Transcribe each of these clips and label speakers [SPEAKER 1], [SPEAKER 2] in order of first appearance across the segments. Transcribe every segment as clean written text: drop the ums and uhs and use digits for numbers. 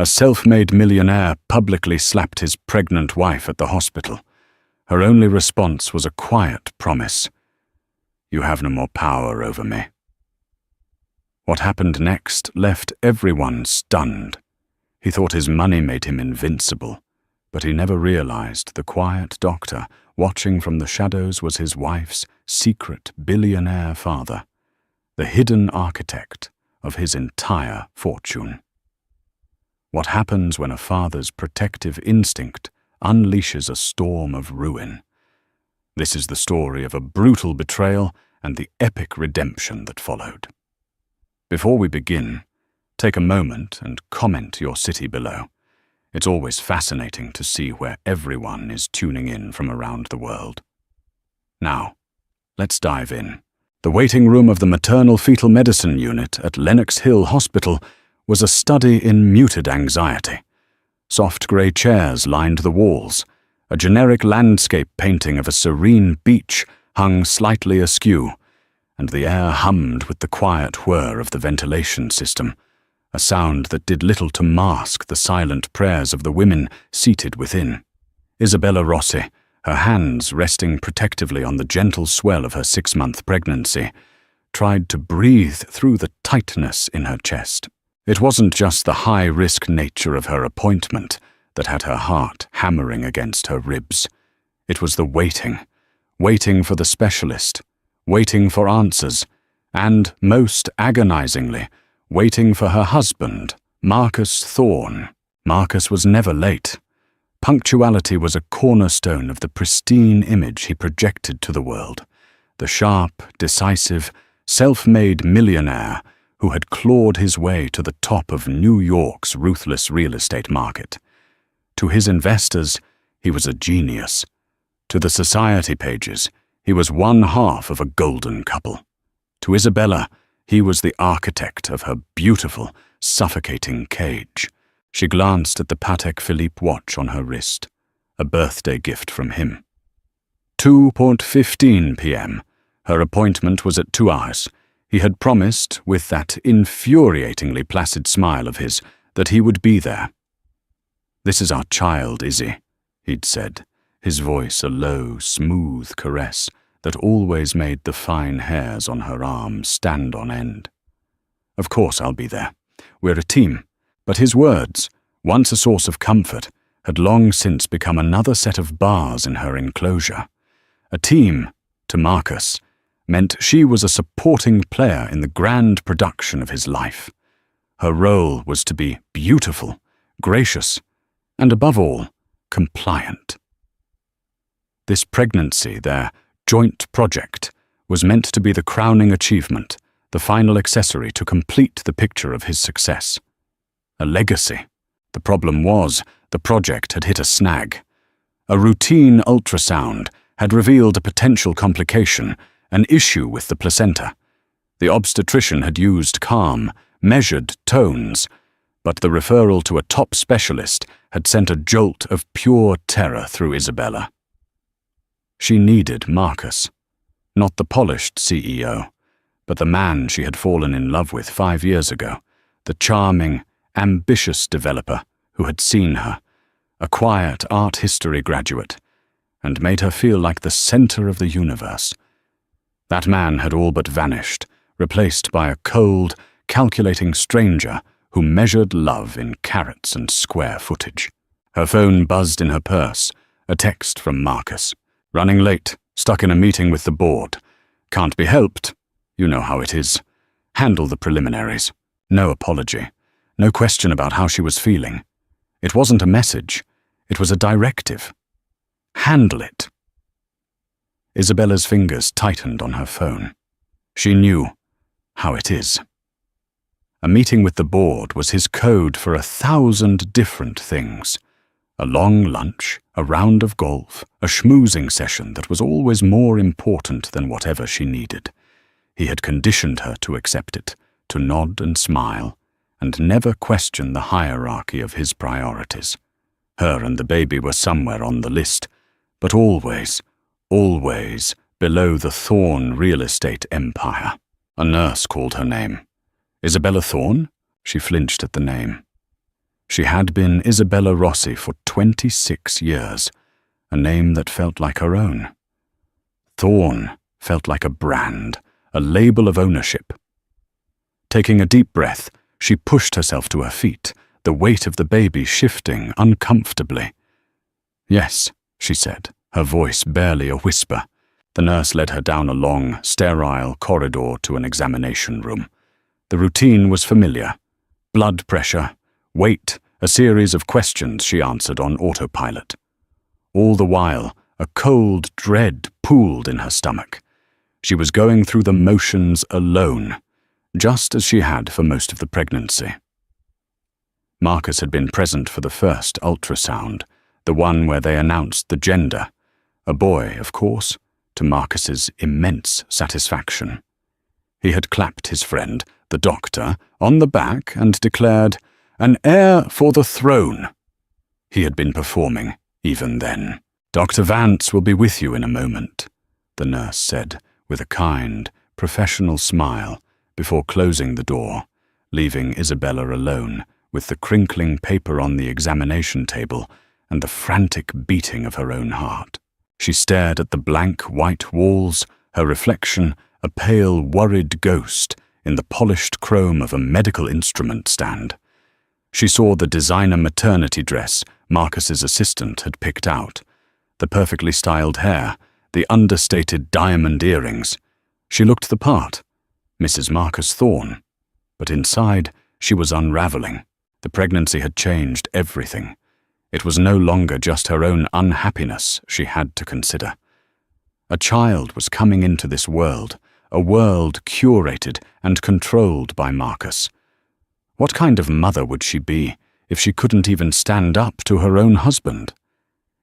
[SPEAKER 1] A self-made millionaire publicly slapped his pregnant wife at the hospital. Her only response was a quiet promise. "You have no more power over me." What happened next left everyone stunned. He thought his money made him invincible, but he never realized the quiet doctor watching from the shadows was his wife's secret billionaire father, the hidden architect of his entire fortune. What happens when a father's protective instinct unleashes a storm of ruin? This is the story of a brutal betrayal and the epic redemption that followed. Before we begin, take a moment and comment your city below. It's always fascinating to see where everyone is tuning in from around the world. Now, let's dive in. The waiting room of the maternal fetal medicine unit at Lenox Hill Hospital was a study in muted anxiety. Soft grey chairs lined the walls. A generic landscape painting of a serene beach hung slightly askew, and the air hummed with the quiet whir of the ventilation system, a sound that did little to mask the silent prayers of the women seated within. Isabella Rossi, her hands resting protectively on the gentle swell of her 6-month pregnancy, tried to breathe through the tightness in her chest. It wasn't just the high-risk nature of her appointment that had her heart hammering against her ribs. It was the waiting for the specialist, waiting for answers, and, most agonizingly, waiting for her husband, Marcus Thorne. Marcus was never late. Punctuality was a cornerstone of the pristine image he projected to the world, the sharp, decisive, self-made millionaire who had clawed his way to the top of New York's ruthless real estate market. To his investors, he was a genius. To the society pages, he was one half of a golden couple. To Isabella, he was the architect of her beautiful, suffocating cage. She glanced at the Patek Philippe watch on her wrist, a birthday gift from him. 2:15 p.m. Her appointment was at 2 hours. He had promised, with that infuriatingly placid smile of his, that he would be there. "This is our child, Izzy," he'd said, his voice a low, smooth caress that always made the fine hairs on her arm stand on end. "Of course I'll be there. We're a team." But his words, once a source of comfort, had long since become another set of bars in her enclosure. A team, to Marcus, meant she was a supporting player in the grand production of his life. Her role was to be beautiful, gracious, and above all, compliant. This pregnancy, their joint project, was meant to be the crowning achievement, the final accessory to complete the picture of his success. A legacy. The problem was, the project had hit a snag. A routine ultrasound had revealed a potential complication, an issue with the placenta. The obstetrician had used calm, measured tones, but the referral to a top specialist had sent a jolt of pure terror through Isabella. She needed Marcus, not the polished CEO, but the man she had fallen in love with 5 years ago, the charming, ambitious developer who had seen her, a quiet art history graduate, and made her feel like the center of the universe. That man had all but vanished, replaced by a cold, calculating stranger who measured love in carats and square footage. Her phone buzzed in her purse, a text from Marcus. "Running late, stuck in a meeting with the board. Can't be helped. You know how it is. Handle the preliminaries." No apology. No question about how she was feeling. It wasn't a message. It was a directive. Handle it. Isabella's fingers tightened on her phone. She knew how it is. A meeting with the board was his code for 1,000 different things. A long lunch, a round of golf, a schmoozing session that was always more important than whatever she needed. He had conditioned her to accept it, to nod and smile, and never question the hierarchy of his priorities. Her and the baby were somewhere on the list, but always below the Thorne real estate empire. A nurse called her name. Isabella Thorne? She flinched at the name. She had been Isabella Rossi for 26 years, a name that felt like her own. Thorne felt like a brand, a label of ownership. Taking a deep breath, she pushed herself to her feet, the weight of the baby shifting uncomfortably. "Yes," she said, her voice barely a whisper. The nurse led her down a long, sterile corridor to an examination room. The routine was familiar. Blood pressure, weight, a series of questions she answered on autopilot. All the while, a cold dread pooled in her stomach. She was going through the motions alone, just as she had for most of the pregnancy. Marcus had been present for the first ultrasound, the one where they announced the gender. A boy, of course, to Marcus's immense satisfaction. He had clapped his friend, the doctor, on the back and declared, "An heir for the throne." He had been performing, even then. "Dr. Vance will be with you in a moment," the nurse said, with a kind, professional smile, before closing the door, leaving Isabella alone with the crinkling paper on the examination table and the frantic beating of her own heart. She stared at the blank white walls, her reflection a pale, worried ghost in the polished chrome of a medical instrument stand. She saw the designer maternity dress Marcus's assistant had picked out, the perfectly styled hair, the understated diamond earrings. She looked the part, Mrs. Marcus Thorne, but inside she was unraveling. The pregnancy had changed everything. It was no longer just her own unhappiness she had to consider. A child was coming into this world, a world curated and controlled by Marcus. What kind of mother would she be if she couldn't even stand up to her own husband?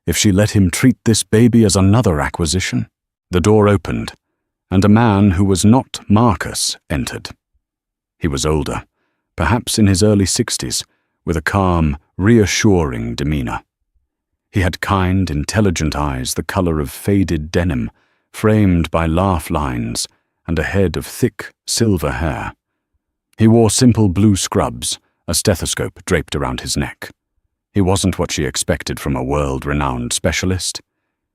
[SPEAKER 1] If she let him treat this baby as another acquisition? The door opened, and a man who was not Marcus entered. He was older, perhaps in his early 60s, with a calm, reassuring demeanor. He had kind, intelligent eyes the color of faded denim, framed by laugh lines, and a head of thick, silver hair. He wore simple blue scrubs, a stethoscope draped around his neck. He wasn't what she expected from a world-renowned specialist.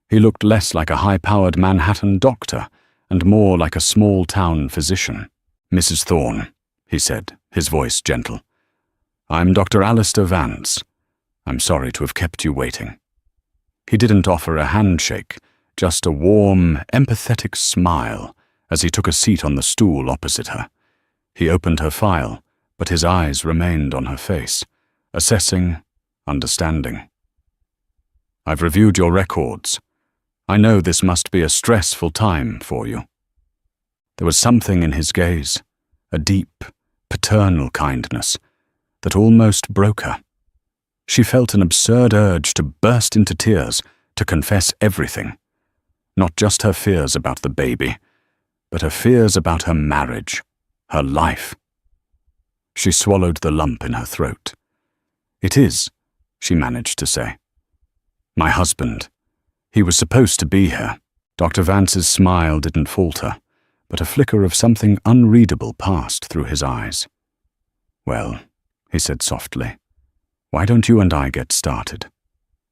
[SPEAKER 1] He looked less like a high-powered Manhattan doctor and more like a small-town physician. "Mrs. Thorne," he said, his voice gentle. "I'm Dr. Alistair Vance. I'm sorry to have kept you waiting." He didn't offer a handshake, just a warm, empathetic smile as he took a seat on the stool opposite her. He opened her file, but his eyes remained on her face, assessing, understanding. "I've reviewed your records. I know this must be a stressful time for you." There was something in his gaze, a deep, paternal kindness, that almost broke her. She felt an absurd urge to burst into tears, to confess everything. Not just her fears about the baby, but her fears about her marriage, her life. She swallowed the lump in her throat. "It is," she managed to say. "My husband. He was supposed to be here." Dr. Vance's smile didn't falter, but a flicker of something unreadable passed through his eyes. "Well," he said softly, "why don't you and I get started?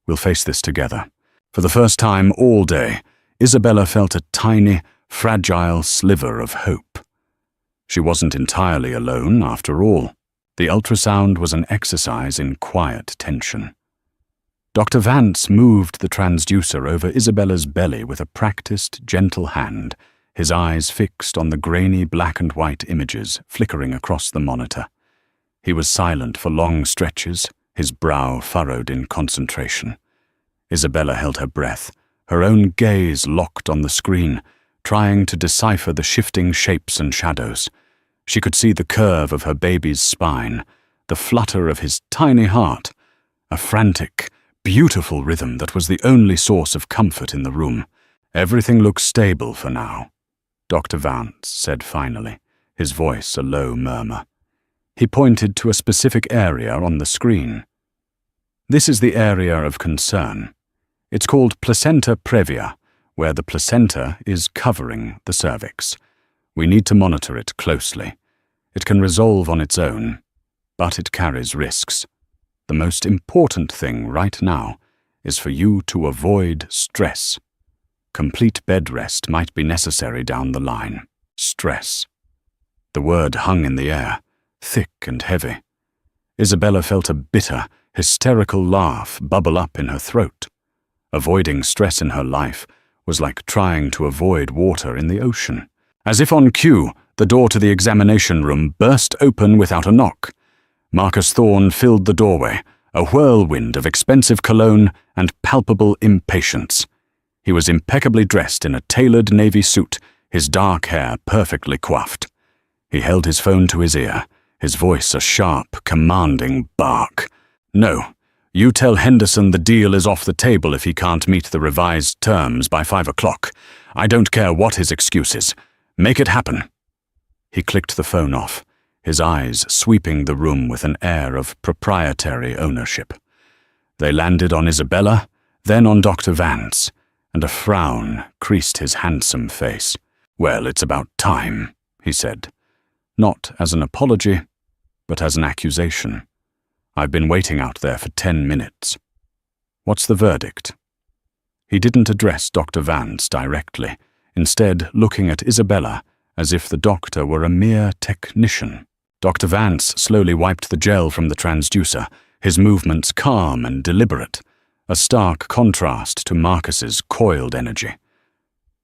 [SPEAKER 1] We'll face this together." For the first time all day, Isabella felt a tiny, fragile sliver of hope. She wasn't entirely alone, after all. The ultrasound was an exercise in quiet tension. Dr. Vance moved the transducer over Isabella's belly with a practiced, gentle hand, his eyes fixed on the grainy black and white images flickering across the monitor. He was silent for long stretches, his brow furrowed in concentration. Isabella held her breath, her own gaze locked on the screen, trying to decipher the shifting shapes and shadows. She could see the curve of her baby's spine, the flutter of his tiny heart, a frantic, beautiful rhythm that was the only source of comfort in the room. "Everything looks stable for now," Dr. Vance said finally, his voice a low murmur. He pointed to a specific area on the screen. "This is the area of concern. It's called placenta previa, where the placenta is covering the cervix. We need to monitor it closely. It can resolve on its own, but it carries risks." The most important thing right now is for you to avoid stress. Complete bed rest might be necessary down the line. Stress. The word hung in the air, thick and heavy. Isabella felt a bitter, hysterical laugh bubble up in her throat. Avoiding stress in her life was like trying to avoid water in the ocean. As if on cue, the door to the examination room burst open without a knock. Marcus Thorne filled the doorway, a whirlwind of expensive cologne and palpable impatience. He was impeccably dressed in a tailored navy suit, his dark hair perfectly coiffed. He held his phone to his ear, his voice a sharp, commanding bark. "No, you tell Henderson the deal is off the table if he can't meet the revised terms by 5 o'clock. I don't care what his excuse is. Make it happen." He clicked the phone off, his eyes sweeping the room with an air of proprietary ownership. They landed on Isabella, then on Dr. Vance, and a frown creased his handsome face. "Well, it's about time," he said, not as an apology, but as an accusation. "I've been waiting out there for 10 minutes. What's the verdict?" He didn't address Dr. Vance directly, instead looking at Isabella as if the doctor were a mere technician. Dr. Vance slowly wiped the gel from the transducer, his movements calm and deliberate, a stark contrast to Marcus's coiled energy.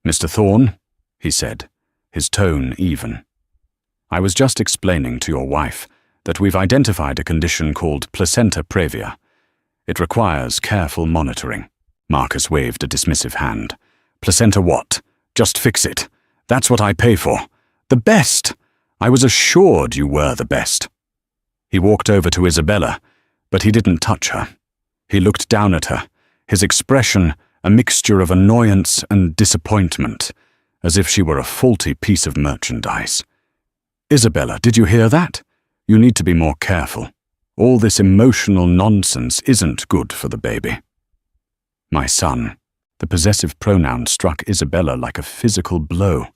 [SPEAKER 1] "Mr. Thorne," he said, his tone even, "I was just explaining to your wife that we've identified a condition called placenta previa. It requires careful monitoring." Marcus waved a dismissive hand. "Placenta what? Just fix it. That's what I pay for. The best! I was assured you were the best." He walked over to Isabella, but he didn't touch her. He looked down at her, his expression a mixture of annoyance and disappointment, as if she were a faulty piece of merchandise. "Isabella, did you hear that? You need to be more careful. All this emotional nonsense isn't good for the baby." "My son." The possessive pronoun struck Isabella like a physical blow.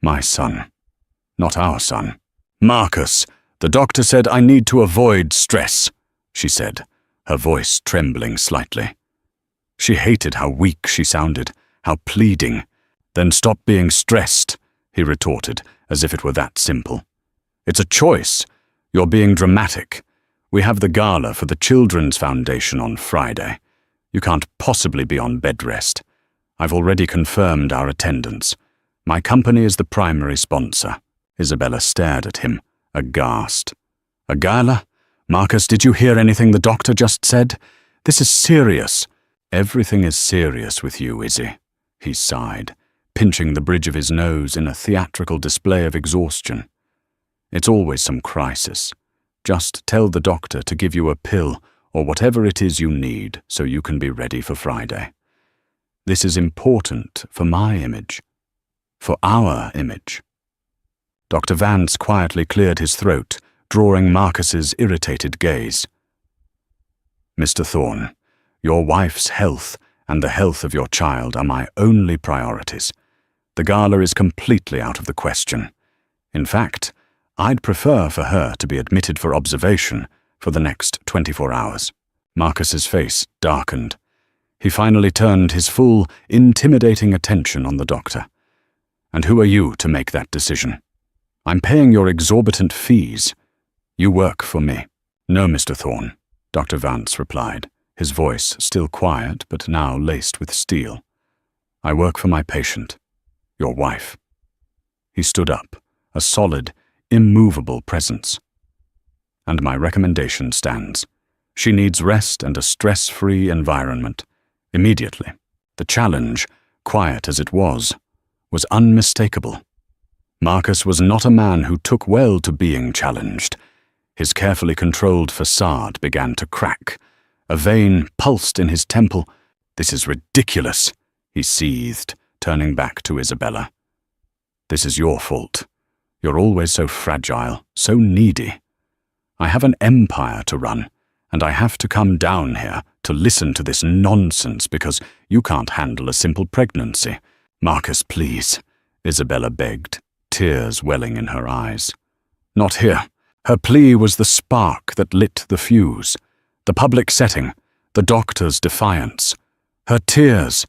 [SPEAKER 1] "My son. Not our son." "Marcus, the doctor said I need to avoid stress," she said, her voice trembling slightly. She hated how weak she sounded, how pleading. "Then stop being stressed," he retorted, as if it were that simple. "It's a choice. You're being dramatic. We have the gala for the Children's Foundation on Friday. You can't possibly be on bed rest. I've already confirmed our attendance. My company is the primary sponsor." Isabella stared at him, aghast. "A gala? Marcus, did you hear anything the doctor just said? This is serious." "Everything is serious with you, Izzy," he sighed, pinching the bridge of his nose in a theatrical display of exhaustion. "It's always some crisis. Just tell the doctor to give you a pill or whatever it is you need so you can be ready for Friday. This is important for my image, for our image." Dr. Vance quietly cleared his throat, drawing Marcus's irritated gaze. "Mr. Thorne, your wife's health and the health of your child are my only priorities. The gala is completely out of the question. In fact, I'd prefer for her to be admitted for observation for the next 24 hours. Marcus's face darkened. He finally turned his full, intimidating attention on the doctor. "And who are you to make that decision? I'm paying your exorbitant fees. You work for me." "No, Mr. Thorne," Dr. Vance replied, his voice still quiet but now laced with steel. "I work for my patient, your wife." He stood up, a solid, immovable presence. "And my recommendation stands. She needs rest and a stress-free environment. Immediately." The challenge, quiet as it was unmistakable. Marcus was not a man who took well to being challenged. His carefully controlled facade began to crack. A vein pulsed in his temple. "This is ridiculous," he seethed, turning back to Isabella. "This is your fault. You're always so fragile, so needy. I have an empire to run, and I have to come down here to listen to this nonsense because you can't handle a simple pregnancy." "Marcus, please," Isabella begged, tears welling in her eyes. "Not here." Her plea was the spark that lit the fuse. The public setting, the doctor's defiance, her tears.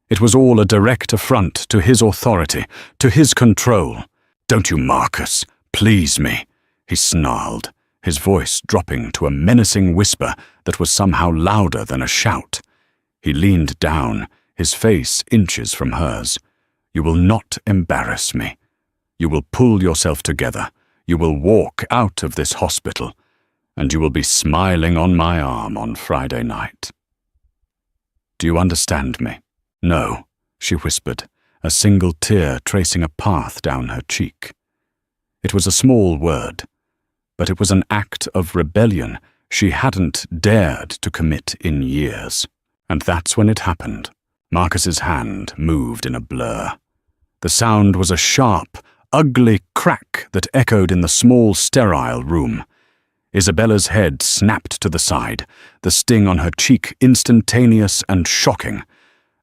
[SPEAKER 1] It was all a direct affront to his authority, to his control. "Don't you, Marcus, please me," he snarled, his voice dropping to a menacing whisper that was somehow louder than a shout. He leaned down, his face inches from hers. "You will not embarrass me. You will pull yourself together. You will walk out of this hospital, and you will be smiling on my arm on Friday night. Do you understand me?" "No," she whispered, a single tear tracing a path down her cheek. It was a small word, but it was an act of rebellion she hadn't dared to commit in years. And that's when it happened. Marcus's hand moved in a blur. The sound was a sharp, ugly crack that echoed in the small, sterile room. Isabella's head snapped to the side, the sting on her cheek instantaneous and shocking.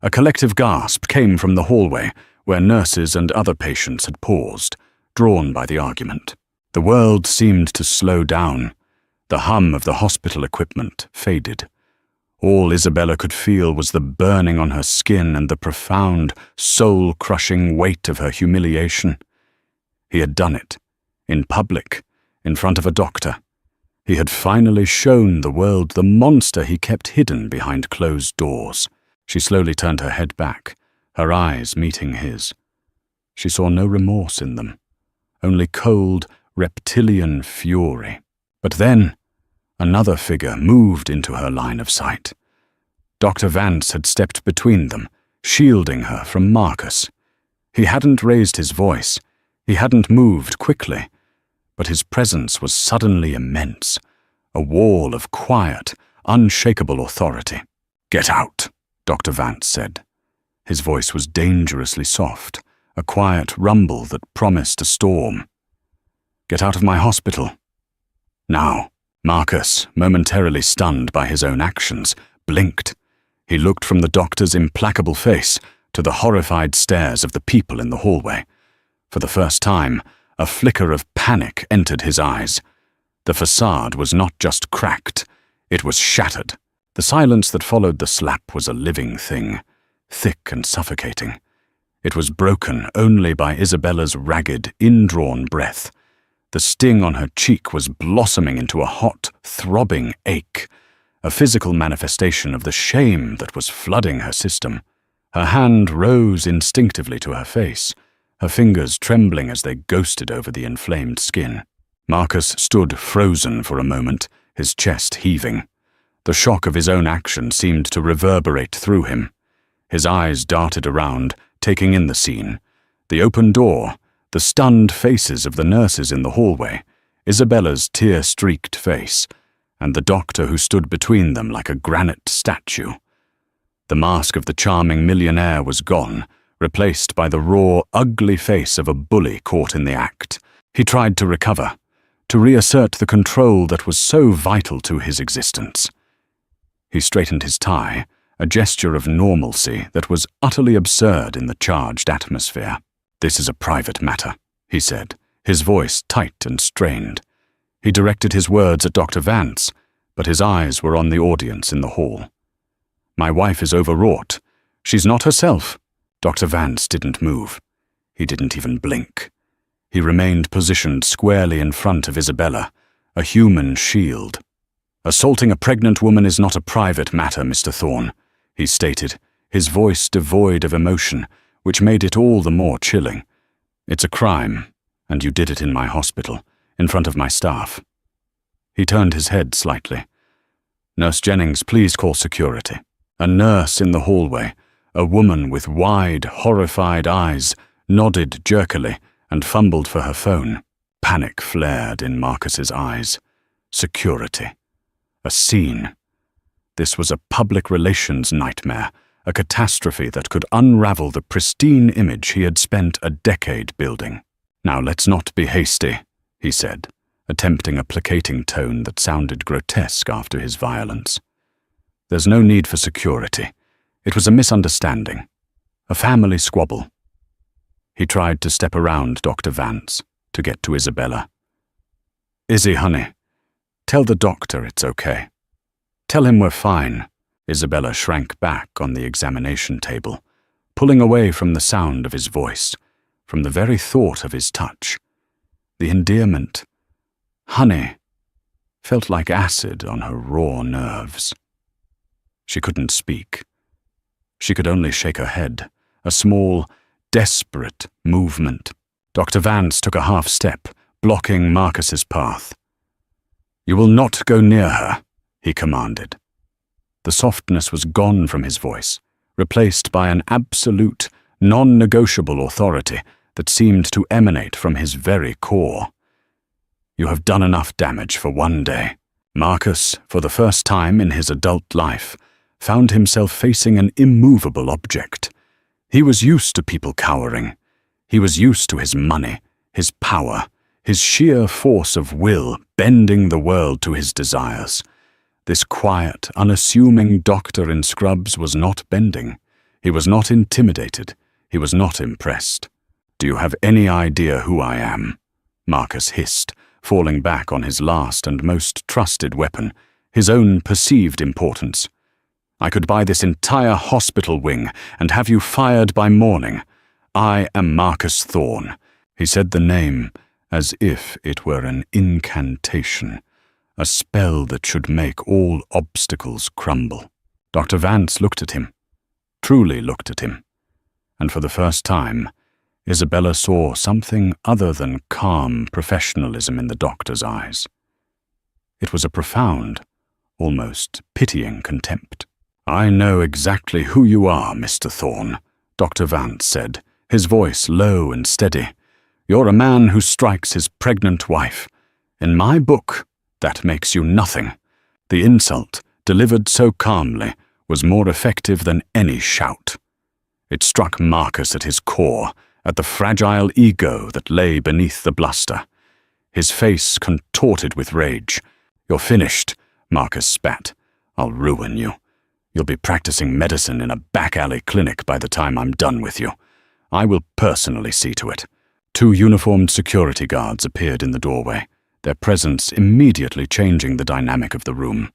[SPEAKER 1] A collective gasp came from the hallway, where nurses and other patients had paused, drawn by the argument. The world seemed to slow down. The hum of the hospital equipment faded. All Isabella could feel was the burning on her skin and the profound, soul-crushing weight of her humiliation. He had done it, in public, in front of a doctor. He had finally shown the world the monster he kept hidden behind closed doors. She slowly turned her head back, her eyes meeting his. She saw no remorse in them, only cold, reptilian fury. But then, another figure moved into her line of sight. Dr. Vance had stepped between them, shielding her from Marcus. He hadn't raised his voice, he hadn't moved quickly, but his presence was suddenly immense, a wall of quiet, unshakable authority. "Get out," Dr. Vance said. His voice was dangerously soft, a quiet rumble that promised a storm. "Get out of my hospital. Now." Marcus, momentarily stunned by his own actions, blinked. He looked from the doctor's implacable face to the horrified stares of the people in the hallway. For the first time, a flicker of panic entered his eyes. The facade was not just cracked, it was shattered. The silence that followed the slap was a living thing, thick and suffocating. It was broken only by Isabella's ragged, indrawn breath. The sting on her cheek was blossoming into a hot, throbbing ache, a physical manifestation of the shame that was flooding her system. Her hand rose instinctively to her face, her fingers trembling as they ghosted over the inflamed skin. Marcus stood frozen for a moment, his chest heaving. The shock of his own action seemed to reverberate through him. His eyes darted around, taking in the scene. The open door, the stunned faces of the nurses in the hallway, Isabella's tear-streaked face, and the doctor who stood between them like a granite statue. The mask of the charming millionaire was gone, replaced by the raw, ugly face of a bully caught in the act. He tried to recover, to reassert the control that was so vital to his existence. He straightened his tie, a gesture of normalcy that was utterly absurd in the charged atmosphere. "This is a private matter," he said, his voice tight and strained. He directed his words at Dr. Vance, but his eyes were on the audience in the hall. "My wife is overwrought. She's not herself." Dr. Vance didn't move. He didn't even blink. He remained positioned squarely in front of Isabella, a human shield. "Assaulting a pregnant woman is not a private matter, Mr. Thorne," he stated, his voice devoid of emotion, which made it all the more chilling. "It's a crime, and you did it in my hospital, in front of my staff." He turned his head slightly. "Nurse Jennings, please call security." A nurse in the hallway, a woman with wide, horrified eyes, nodded jerkily and fumbled for her phone. Panic flared in Marcus's eyes. Security. A scene. This was a public relations nightmare, a catastrophe that could unravel the pristine image he had spent a decade building. "Now let's not be hasty," he said, attempting a placating tone that sounded grotesque after his violence. "There's no need for security. It was a misunderstanding, a family squabble." He tried to step around Dr. Vance to get to Isabella. "Izzy, honey, tell the doctor it's okay. Tell him we're fine. Isabella shrank back on the examination table, pulling away from the sound of his voice, from the very thought of his touch. The endearment, honey, felt like acid on her raw nerves. She couldn't speak. She could only shake her head, a small, desperate movement. Dr. Vance took a half step, blocking Marcus's path. "You will not go near her," he commanded. The softness was gone from his voice, replaced by an absolute, non-negotiable authority that seemed to emanate from his very core. "You have done enough damage for one day." Marcus, for the first time in his adult life, found himself facing an immovable object. He was used to people cowering. He was used to his money, his power, his sheer force of will bending the world to his desires. This quiet, unassuming doctor in scrubs was not bending. He was not intimidated. He was not impressed. "Do you have any idea who I am?" Marcus hissed, falling back on his last and most trusted weapon, his own perceived importance. "I could buy this entire hospital wing and have you fired by morning. I am Marcus Thorne." He said the name as if it were an incantation, a spell that should make all obstacles crumble. Dr. Vance looked at him, truly looked at him, and for the first time, Isabella saw something other than calm professionalism in the doctor's eyes. It was a profound, almost pitying contempt. "I know exactly who you are, Mr. Thorne," Dr. Vance said, his voice low and steady. "You're a man who strikes his pregnant wife. In my book, that makes you nothing." The insult, delivered so calmly, was more effective than any shout. It struck Marcus at his core, at the fragile ego that lay beneath the bluster. His face contorted with rage. "You're finished," Marcus spat. "I'll ruin you. You'll be practicing medicine in a back-alley clinic by the time I'm done with you. I will personally see to it." Two uniformed security guards appeared in the doorway, their presence immediately changing the dynamic of the room.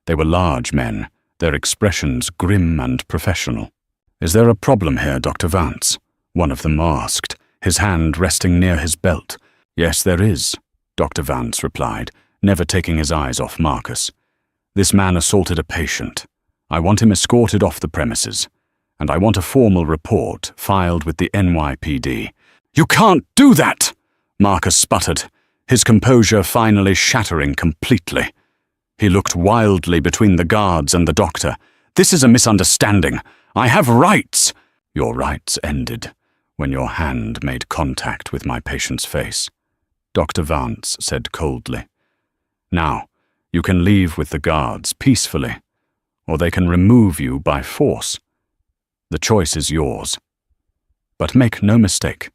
[SPEAKER 1] They were large men, their expressions grim and professional. "Is there a problem here, Dr. Vance?" one of them asked, his hand resting near his belt. "Yes, there is," Dr. Vance replied, never taking his eyes off Marcus. "This man assaulted a patient. I want him escorted off the premises, and I want a formal report filed with the NYPD." "You can't do that!" Marcus sputtered, his composure finally shattering completely. He looked wildly between the guards and the doctor. "This is a misunderstanding. I have rights." "Your rights ended when your hand made contact with my patient's face," Dr. Vance said coldly. "Now, you can leave with the guards peacefully, or they can remove you by force. The choice is yours. But make no mistake,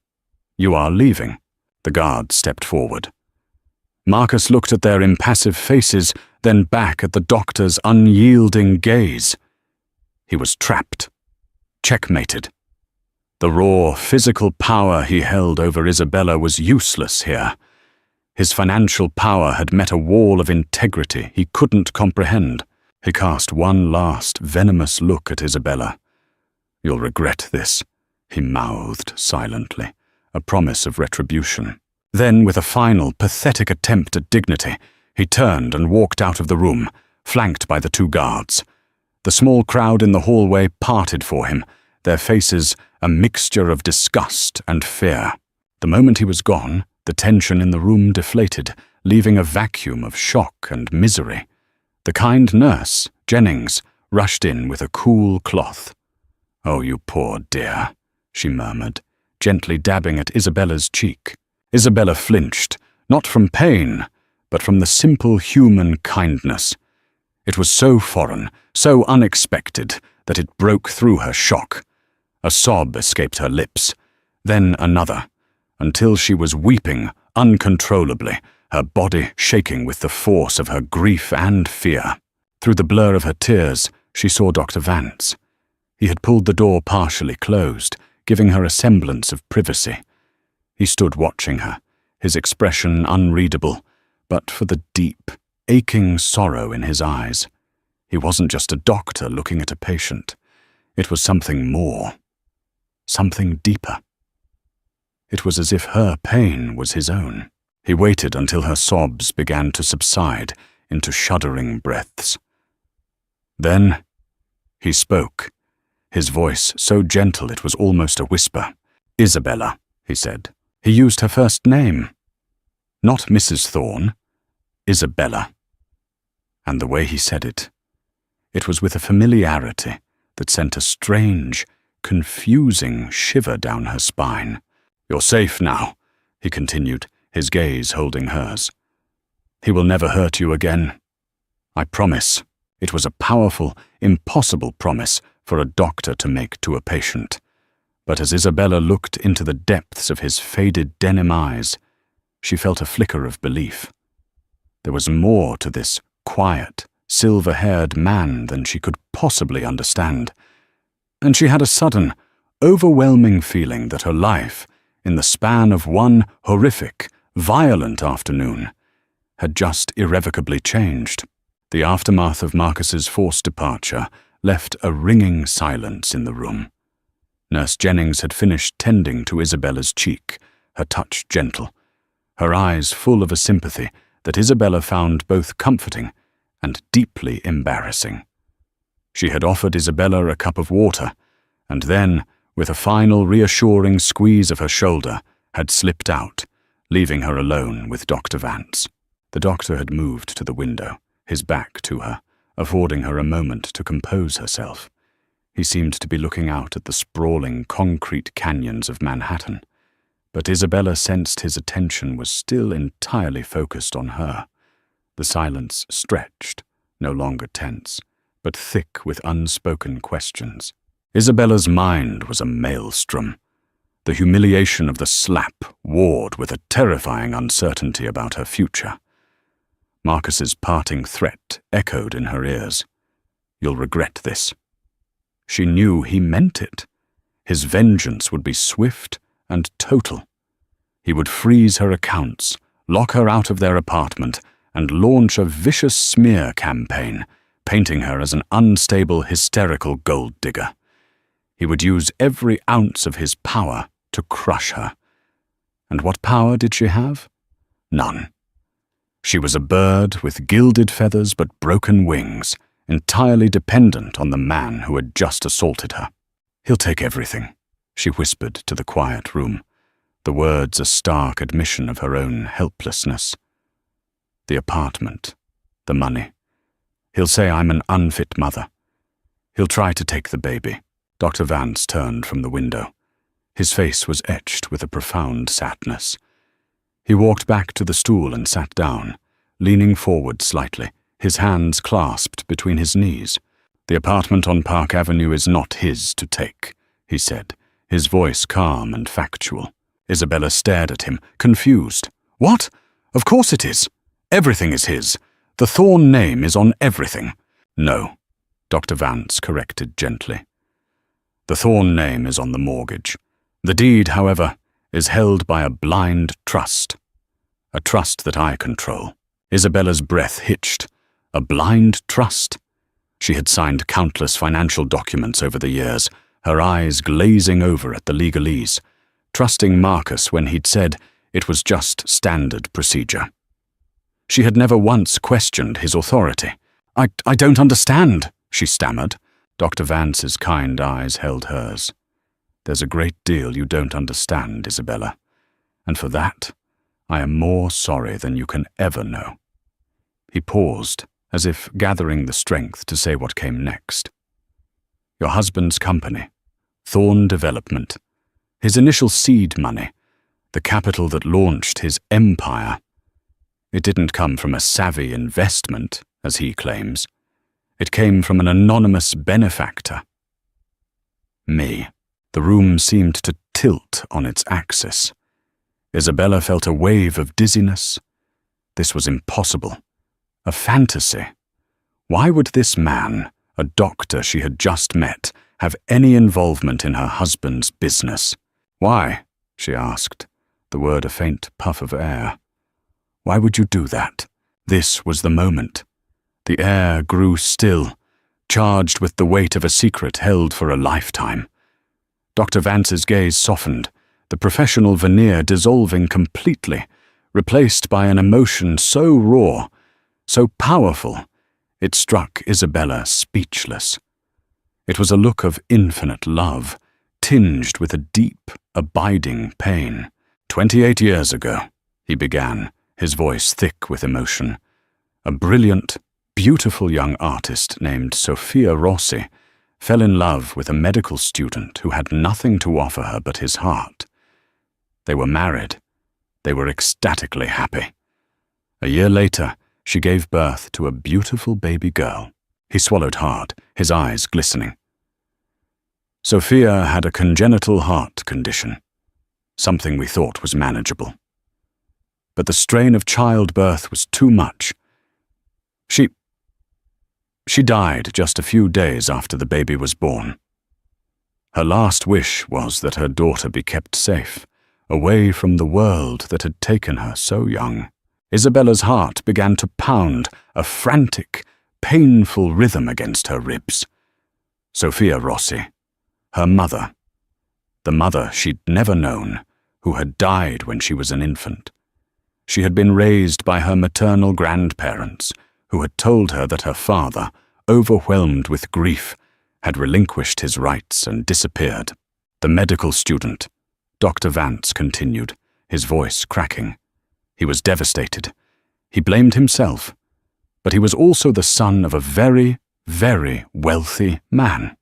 [SPEAKER 1] you are leaving." The guards stepped forward. Marcus looked at their impassive faces, then back at the doctor's unyielding gaze. He was trapped, checkmated. The raw, physical power he held over Isabella was useless here. His financial power had met a wall of integrity he couldn't comprehend. He cast one last, venomous look at Isabella. "You'll regret this," he mouthed silently, a promise of retribution. Then, with a final, pathetic attempt at dignity, he turned and walked out of the room, flanked by the two guards. The small crowd in the hallway parted for him, their faces a mixture of disgust and fear. The moment he was gone, the tension in the room deflated, leaving a vacuum of shock and misery. The kind nurse, Jennings, rushed in with a cool cloth. "Oh, you poor dear," she murmured, gently dabbing at Isabella's cheek. Isabella flinched, not from pain, but from the simple human kindness. It was so foreign, so unexpected, that it broke through her shock. A sob escaped her lips, then another, until she was weeping uncontrollably, her body shaking with the force of her grief and fear. Through the blur of her tears, she saw Dr. Vance. He had pulled the door partially closed, giving her a semblance of privacy. He stood watching her, his expression unreadable, but for the deep, aching sorrow in his eyes. He wasn't just a doctor looking at a patient. It was something more, something deeper. It was as if her pain was his own. He waited until her sobs began to subside into shuddering breaths. Then he spoke, his voice so gentle it was almost a whisper. "Isabella," he said. He used her first name. Not Mrs. Thorne, Isabella. And the way he said it was with a familiarity that sent a strange, confusing shiver down her spine. "You're safe now," he continued, his gaze holding hers. "He will never hurt you again. I promise." It was a powerful, impossible promise for a doctor to make to a patient. But as Isabella looked into the depths of his faded denim eyes, she felt a flicker of belief. There was more to this quiet, silver-haired man than she could possibly understand. And she had a sudden, overwhelming feeling that her life, in the span of one horrific, violent afternoon, had just irrevocably changed. The aftermath of Marcus's forced departure left a ringing silence in the room. Nurse Jennings had finished tending to Isabella's cheek, her touch gentle, her eyes full of a sympathy that Isabella found both comforting and deeply embarrassing. She had offered Isabella a cup of water, and then, with a final reassuring squeeze of her shoulder, had slipped out, leaving her alone with Dr. Vance. The doctor had moved to the window, his back to her, affording her a moment to compose herself. He seemed to be looking out at the sprawling concrete canyons of Manhattan, but Isabella sensed his attention was still entirely focused on her. The silence stretched, no longer tense, but thick with unspoken questions. Isabella's mind was a maelstrom. The humiliation of the slap warred with a terrifying uncertainty about her future. Marcus's parting threat echoed in her ears. "You'll regret this." She knew he meant it. His vengeance would be swift and total. He would freeze her accounts, lock her out of their apartment, and launch a vicious smear campaign, painting her as an unstable, hysterical gold digger. He would use every ounce of his power to crush her. And what power did she have? None. She was a bird with gilded feathers but broken wings, entirely dependent on the man who had just assaulted her. "He'll take everything," she whispered to the quiet room, the words a stark admission of her own helplessness. "The apartment, the money. He'll say I'm an unfit mother. He'll try to take the baby." Dr. Vance turned from the window. His face was etched with a profound sadness. He walked back to the stool and sat down, leaning forward slightly, his hands clasped between his knees. "The apartment on Park Avenue is not his to take," he said, his voice calm and factual. Isabella stared at him, confused. "What? Of course it is. Everything is his. The Thorne name is on everything." "No," Dr. Vance corrected gently. "The Thorne name is on the mortgage. The deed, however, is held by a blind trust. A trust that I control." Isabella's breath hitched. A blind trust? She had signed countless financial documents over the years, her eyes glazing over at the legalese, trusting Marcus when he'd said it was just standard procedure. She had never once questioned his authority. I don't understand," she stammered. Dr. Vance's kind eyes held hers. "There's a great deal you don't understand, Isabella, and for that, I am more sorry than you can ever know." He paused, as if gathering the strength to say what came next. "Your husband's company, Thorne Development, his initial seed money, the capital that launched his empire. It didn't come from a savvy investment, as he claims. It came from an anonymous benefactor. Me." The room seemed to tilt on its axis. Isabella felt a wave of dizziness. This was impossible. A fantasy. Why would this man, a doctor she had just met, have any involvement in her husband's business? "Why?" she asked, the word a faint puff of air. "Why would you do that?" This was the moment. The air grew still, charged with the weight of a secret held for a lifetime. Dr. Vance's gaze softened, the professional veneer dissolving completely, replaced by an emotion so raw, so powerful, it struck Isabella speechless. It was a look of infinite love, tinged with a deep, abiding pain. 28 years ago, he began, his voice thick with emotion. A brilliant, beautiful young artist named Sophia Rossi fell in love with a medical student who had nothing to offer her but his heart. They were married. They were ecstatically happy. A year later, she gave birth to a beautiful baby girl. He swallowed hard, his eyes glistening. Sophia had a congenital heart condition, something we thought was manageable. But the strain of childbirth was too much. She died just a few days after the baby was born. Her last wish was that her daughter be kept safe, away from the world that had taken her so young. Isabella's heart began to pound, a frantic, painful rhythm against her ribs. Sophia Rossi, her mother, the mother she'd never known, who had died when she was an infant. She had been raised by her maternal grandparents, who had told her that her father, overwhelmed with grief, had relinquished his rights and disappeared. The medical student, Dr. Vance continued, his voice cracking. He was devastated. He blamed himself, but he was also the son of a very, very wealthy man.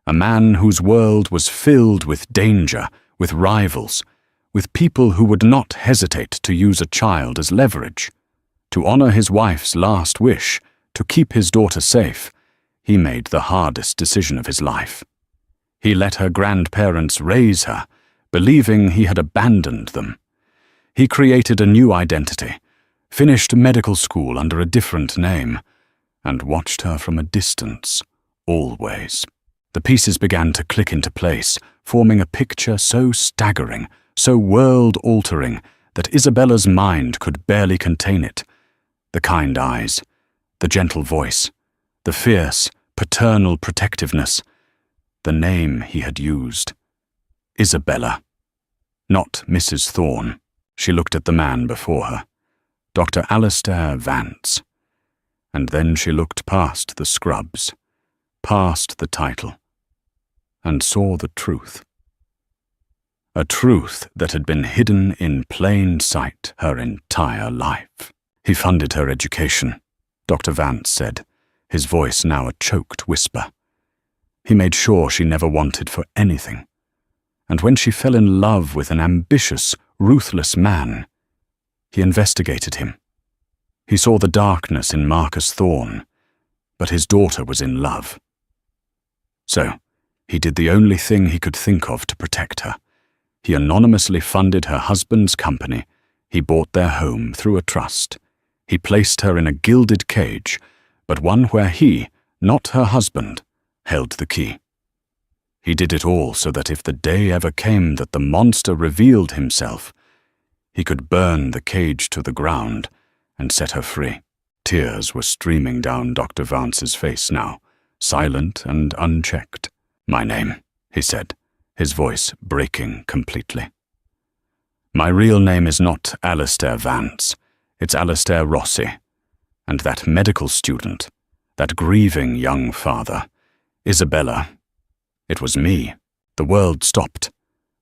[SPEAKER 1] A man whose world was filled with danger, with rivals, with people who would not hesitate to use a child as leverage. To honor his wife's last wish, to keep his daughter safe, he made the hardest decision of his life. He let her grandparents raise her, believing he had abandoned them. He created a new identity, finished medical school under a different name, and watched her from a distance, always. The pieces began to click into place, forming a picture so staggering, so world-altering, that Isabella's mind could barely contain it. The kind eyes, the gentle voice, the fierce, paternal protectiveness, the name he had used. Isabella, not Mrs. Thorne. She looked at the man before her, Dr. Alistair Vance. And then she looked past the scrubs, past the title, and saw the truth. A truth that had been hidden in plain sight her entire life. He funded her education, Dr. Vance said, his voice now a choked whisper. He made sure she never wanted for anything. And when she fell in love with an ambitious, ruthless man, he investigated him. He saw the darkness in Marcus Thorne, but his daughter was in love. So, he did the only thing he could think of to protect her. He anonymously funded her husband's company. He bought their home through a trust. He placed her in a gilded cage, but one where he, not her husband, held the key. He did it all so that if the day ever came that the monster revealed himself, he could burn the cage to the ground and set her free. Tears were streaming down Dr. Vance's face now, silent and unchecked. "My name," he said, his voice breaking completely. "My real name is not Alistair Vance. It's Alistair Rossi. And that medical student, that grieving young father, Isabella, it was me." The world stopped.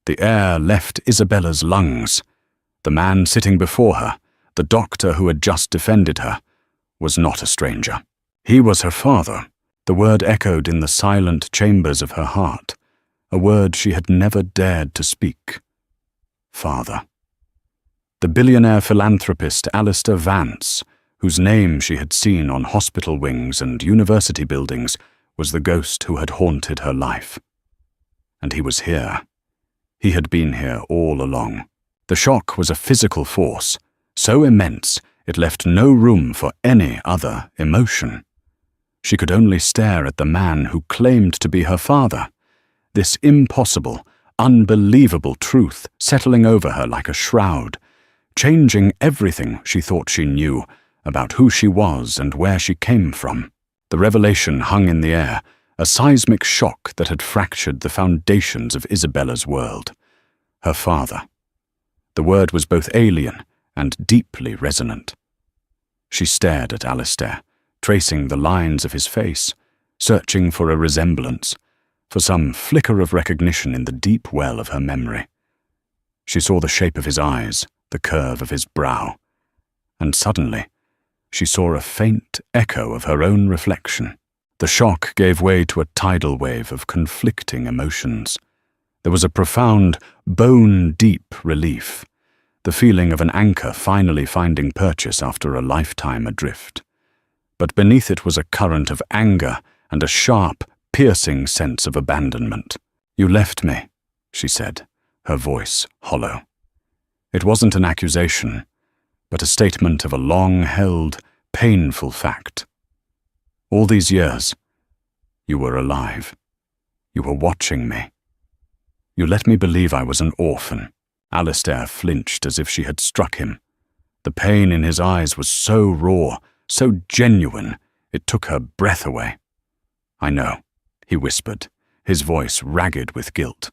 [SPEAKER 1] The air left Isabella's lungs. The man sitting before her, the doctor who had just defended her, was not a stranger. He was her father. The word echoed in the silent chambers of her heart, a word she had never dared to speak. Father. The billionaire philanthropist Alistair Vance, whose name she had seen on hospital wings and university buildings, was the ghost who had haunted her life. And he was here. He had been here all along. The shock was a physical force, so immense it left no room for any other emotion. She could only stare at the man who claimed to be her father, this impossible, unbelievable truth settling over her like a shroud, changing everything she thought she knew about who she was and where she came from. The revelation hung in the air, a seismic shock that had fractured the foundations of Isabella's world. Her father. The word was both alien and deeply resonant. She stared at Alistair, tracing the lines of his face, searching for a resemblance, for some flicker of recognition in the deep well of her memory. She saw the shape of his eyes, the curve of his brow, and suddenly she saw a faint echo of her own reflection. The shock gave way to a tidal wave of conflicting emotions. There was a profound, bone-deep relief, the feeling of an anchor finally finding purchase after a lifetime adrift. But beneath it was a current of anger and a sharp, piercing sense of abandonment. "You left me," she said, her voice hollow. It wasn't an accusation, but a statement of a long-held, painful fact. All these years, you were alive. You were watching me. You let me believe I was an orphan. Alistair flinched as if she had struck him. The pain in his eyes was so raw, so genuine, it took her breath away. "I know," he whispered, his voice ragged with guilt.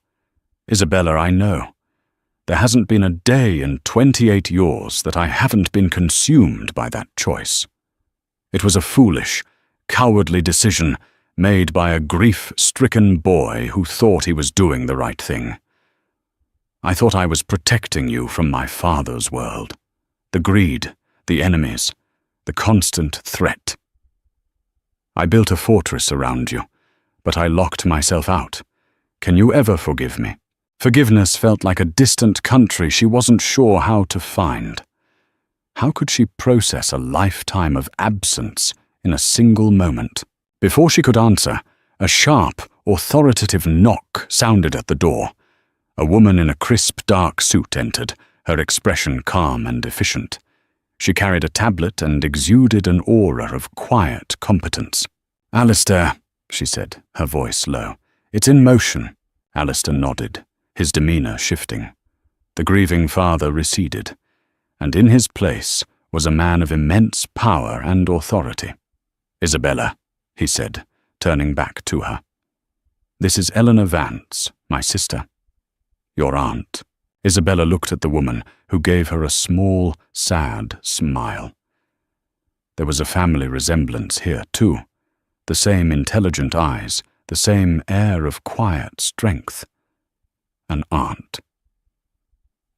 [SPEAKER 1] "Isabella, I know. There hasn't been a day in 28 years that I haven't been consumed by that choice. It was a foolish, cowardly decision made by a grief-stricken boy who thought he was doing the right thing. I thought I was protecting you from my father's world. The greed, the enemies, the constant threat. I built a fortress around you, but I locked myself out. Can you ever forgive me?" Forgiveness felt like a distant country she wasn't sure how to find. How could she process a lifetime of absence in a single moment? Before she could answer, a sharp, authoritative knock sounded at the door. A woman in a crisp, dark suit entered, her expression calm and efficient. She carried a tablet and exuded an aura of quiet competence. "Alistair," she said, her voice low. "It's in motion." Alistair nodded, his demeanor shifting. The grieving father receded, and in his place was a man of immense power and authority. "Isabella," he said, turning back to her. "This is Eleanor Vance, my sister. Your aunt." Isabella looked at the woman, who gave her a small, sad smile. There was a family resemblance here, too. The same intelligent eyes, the same air of quiet strength. An aunt.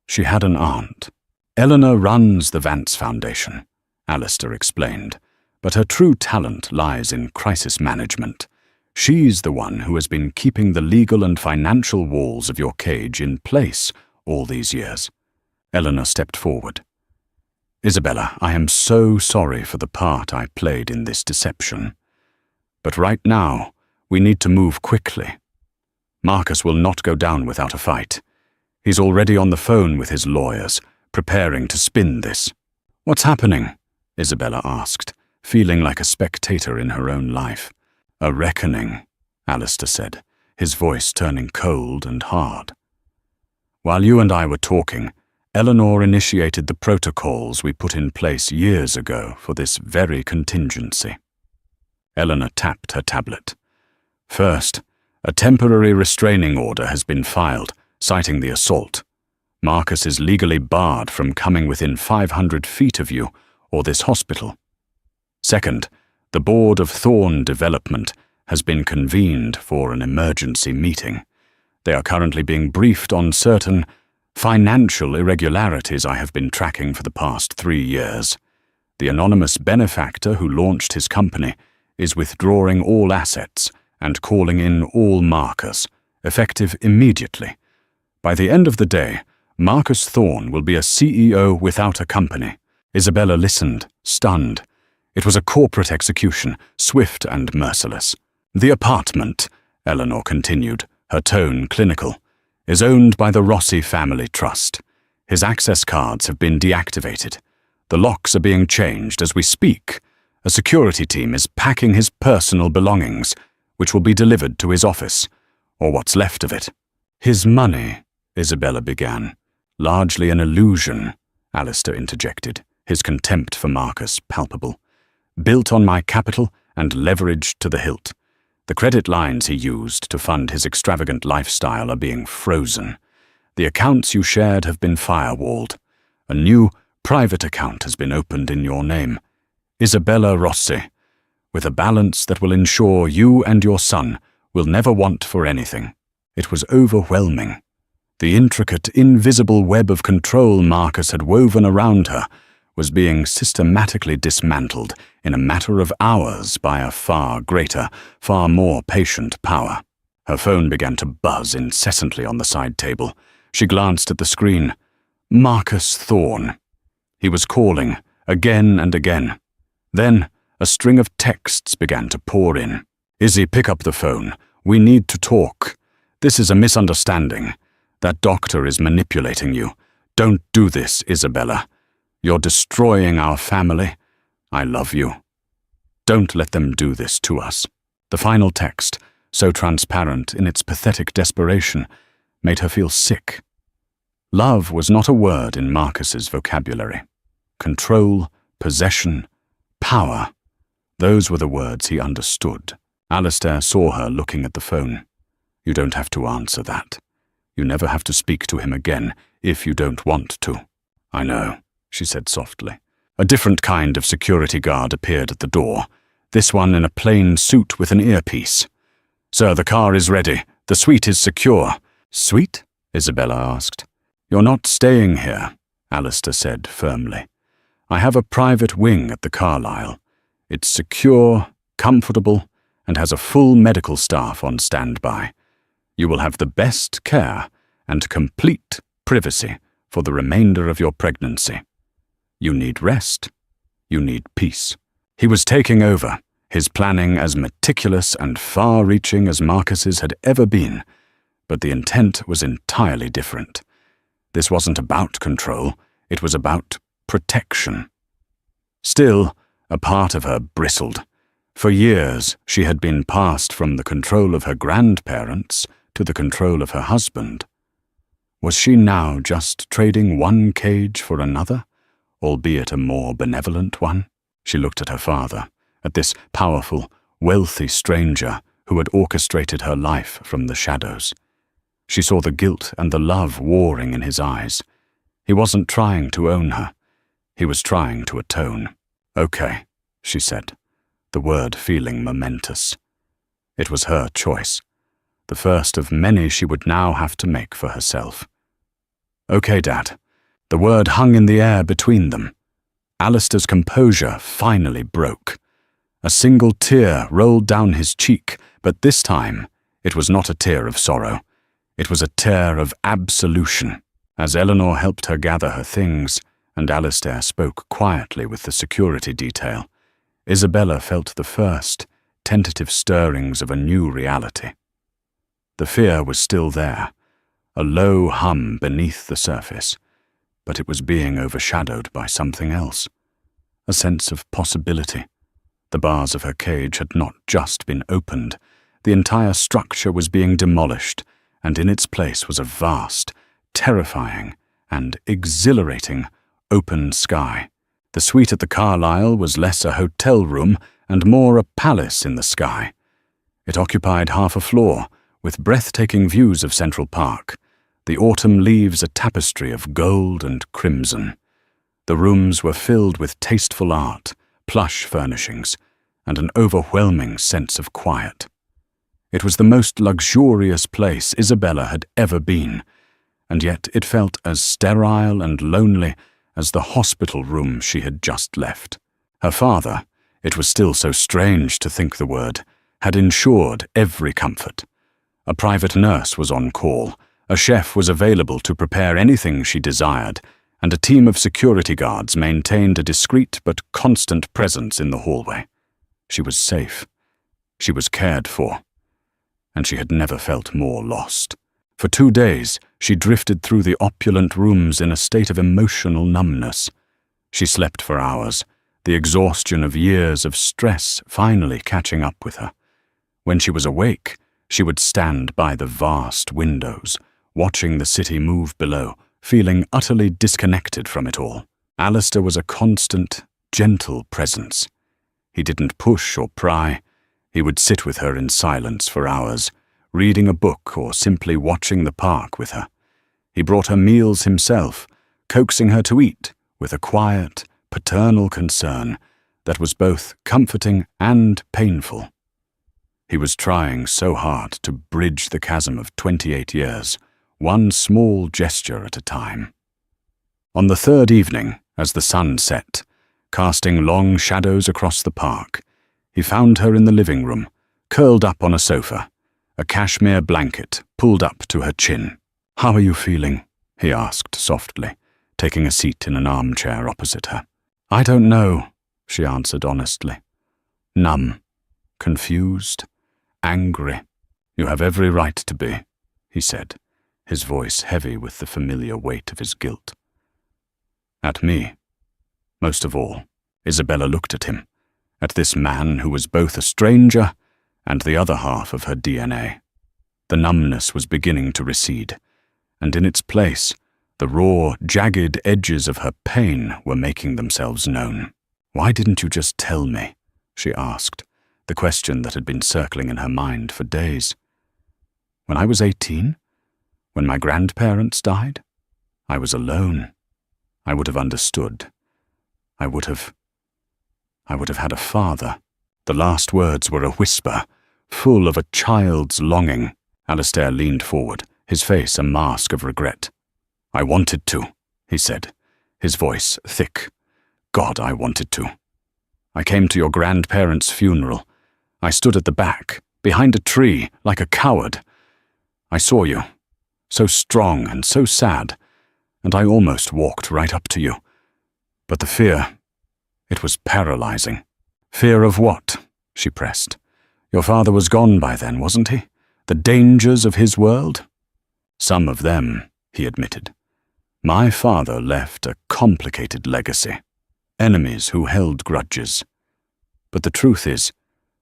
[SPEAKER 1] She had an aunt. "Eleanor runs the Vance Foundation," Alistair explained, "but her true talent lies in crisis management. She's the one who has been keeping the legal and financial walls of your cage in place all these years." Eleanor stepped forward. "Isabella, I am so sorry for the part I played in this deception. But right now, we need to move quickly. Marcus will not go down without a fight. He's already on the phone with his lawyers, preparing to spin this." "What's happening?" Isabella asked, feeling like a spectator in her own life. "A reckoning," Alistair said, his voice turning cold and hard. "While you and I were talking, Eleanor initiated the protocols we put in place years ago for this very contingency." Eleanor tapped her tablet. "First, a temporary restraining order has been filed, citing the assault. Marcus is legally barred from coming within 500 feet of you or this hospital. Second, the Board of Thorn Development has been convened for an emergency meeting. They are currently being briefed on certain financial irregularities I have been tracking for the past 3 years. The anonymous benefactor who launched his company is withdrawing all assets and calling in all markers, effective immediately. By the end of the day, Marcus Thorn will be a CEO without a company." Isabella listened, stunned. It was a corporate execution, swift and merciless. "The apartment," Eleanor continued, her tone clinical, "is owned by the Rossi family trust. His access cards have been deactivated. The locks are being changed as we speak. A security team is packing his personal belongings, which will be delivered to his office, or what's left of it." "His money," Isabella began. "Largely an illusion," Alistair interjected, his contempt for Marcus palpable. "Built on my capital and leveraged to the hilt. The credit lines he used to fund his extravagant lifestyle are being frozen. The accounts you shared have been firewalled. A new private account has been opened in your name, Isabella Rossi, with a balance that will ensure you and your son will never want for anything. It was overwhelming. The intricate, invisible web of control Marcus had woven around her was being systematically dismantled in a matter of hours by a far greater, far more patient power. Her phone began to buzz incessantly on the side table. She glanced at the screen. Marcus Thorne. He was calling, again and again. Then, a string of texts began to pour in. Izzy, pick up the phone. We need to talk. This is a misunderstanding. That doctor is manipulating you. Don't do this, Isabella. You're destroying our family. I love you. Don't let them do this to us. The final text, so transparent in its pathetic desperation, made her feel sick. Love was not a word in Marcus's vocabulary. Control, possession, power. Those were the words he understood. Alistair saw her looking at the phone. You don't have to answer that. You never have to speak to him again if you don't want to. I know, she said softly. A different kind of security guard appeared at the door, this one in a plain suit with an earpiece. Sir, the car is ready. The suite is secure. Suite? Isabella asked. You're not staying here, Alistair said firmly. I have a private wing at the Carlisle. It's secure, comfortable, and has a full medical staff on standby. You will have the best care and complete privacy for the remainder of your pregnancy. You need rest. You need peace. He was taking over, his planning as meticulous and far-reaching as Marcus's had ever been, but the intent was entirely different. This wasn't about control, it was about protection. Still, a part of her bristled. For years, she had been passed from the control of her grandparents to the control of her husband. Was she now just trading one cage for another, albeit a more benevolent one? She looked at her father, at this powerful, wealthy stranger who had orchestrated her life from the shadows. She saw the guilt and the love warring in his eyes. He wasn't trying to own her. He was trying to atone. Okay, she said, the word feeling momentous. It was her choice, the first of many she would now have to make for herself. Okay, Dad. The word hung in the air between them. Alistair's composure finally broke. A single tear rolled down his cheek, but this time it was not a tear of sorrow. It was a tear of absolution. As Eleanor helped her gather her things, and Alistair spoke quietly with the security detail, Isabella felt the first, tentative stirrings of a new reality. The fear was still there, a low hum beneath the surface, but it was being overshadowed by something else, a sense of possibility. The bars of her cage had not just been opened, the entire structure was being demolished, and in its place was a vast, terrifying, and exhilarating open sky. The suite at the Carlisle was less a hotel room and more a palace in the sky. It occupied half a floor, with breathtaking views of Central Park, the autumn leaves a tapestry of gold and crimson. The rooms were filled with tasteful art, plush furnishings, and an overwhelming sense of quiet. It was the most luxurious place Isabella had ever been, and yet it felt as sterile and lonely as the hospital room she had just left. Her father, it was still so strange to think the word, had ensured every comfort. A private nurse was on call, a chef was available to prepare anything she desired, and a team of security guards maintained a discreet but constant presence in the hallway. She was safe. She was cared for. And she had never felt more lost. For 2 days, she drifted through the opulent rooms in a state of emotional numbness. She slept for hours, the exhaustion of years of stress finally catching up with her. When she was awake, she would stand by the vast windows, watching the city move below, feeling utterly disconnected from it all. Alistair was a constant, gentle presence. He didn't push or pry. He would sit with her in silence for hours, reading a book or simply watching the park with her. He brought her meals himself, coaxing her to eat with a quiet, paternal concern that was both comforting and painful. He was trying so hard to bridge the chasm of 28 years, one small gesture at a time. On the third evening, as the sun set, casting long shadows across the park, he found her in the living room, curled up on a sofa, a cashmere blanket pulled up to her chin. "How are you feeling?" he asked softly, taking a seat in an armchair opposite her. "I don't know," she answered honestly. "Numb, confused, angry. You have every right to be," he said, his voice heavy with the familiar weight of his guilt. At me. Most of all, Isabella looked at him, at this man who was both a stranger and the other half of her DNA. The numbness was beginning to recede, and in its place, the raw, jagged edges of her pain were making themselves known. "Why didn't you just tell me?" she asked, the question that had been circling in her mind for days. "When I was 18, when my grandparents died, I was alone. I would have understood. I would have had a father." The last words were a whisper, full of a child's longing. Alistair leaned forward, his face a mask of regret. "I wanted to," he said, his voice thick. "God, I wanted to. I came to your grandparents' funeral. I stood at the back, behind a tree, like a coward. I saw you, so strong and so sad, and I almost walked right up to you. But the fear, it was paralyzing." "Fear of what?" she pressed. "Your father was gone by then, wasn't he? The dangers of his world?" "Some of them," he admitted. "My father left a complicated legacy. Enemies who held grudges. But the truth is,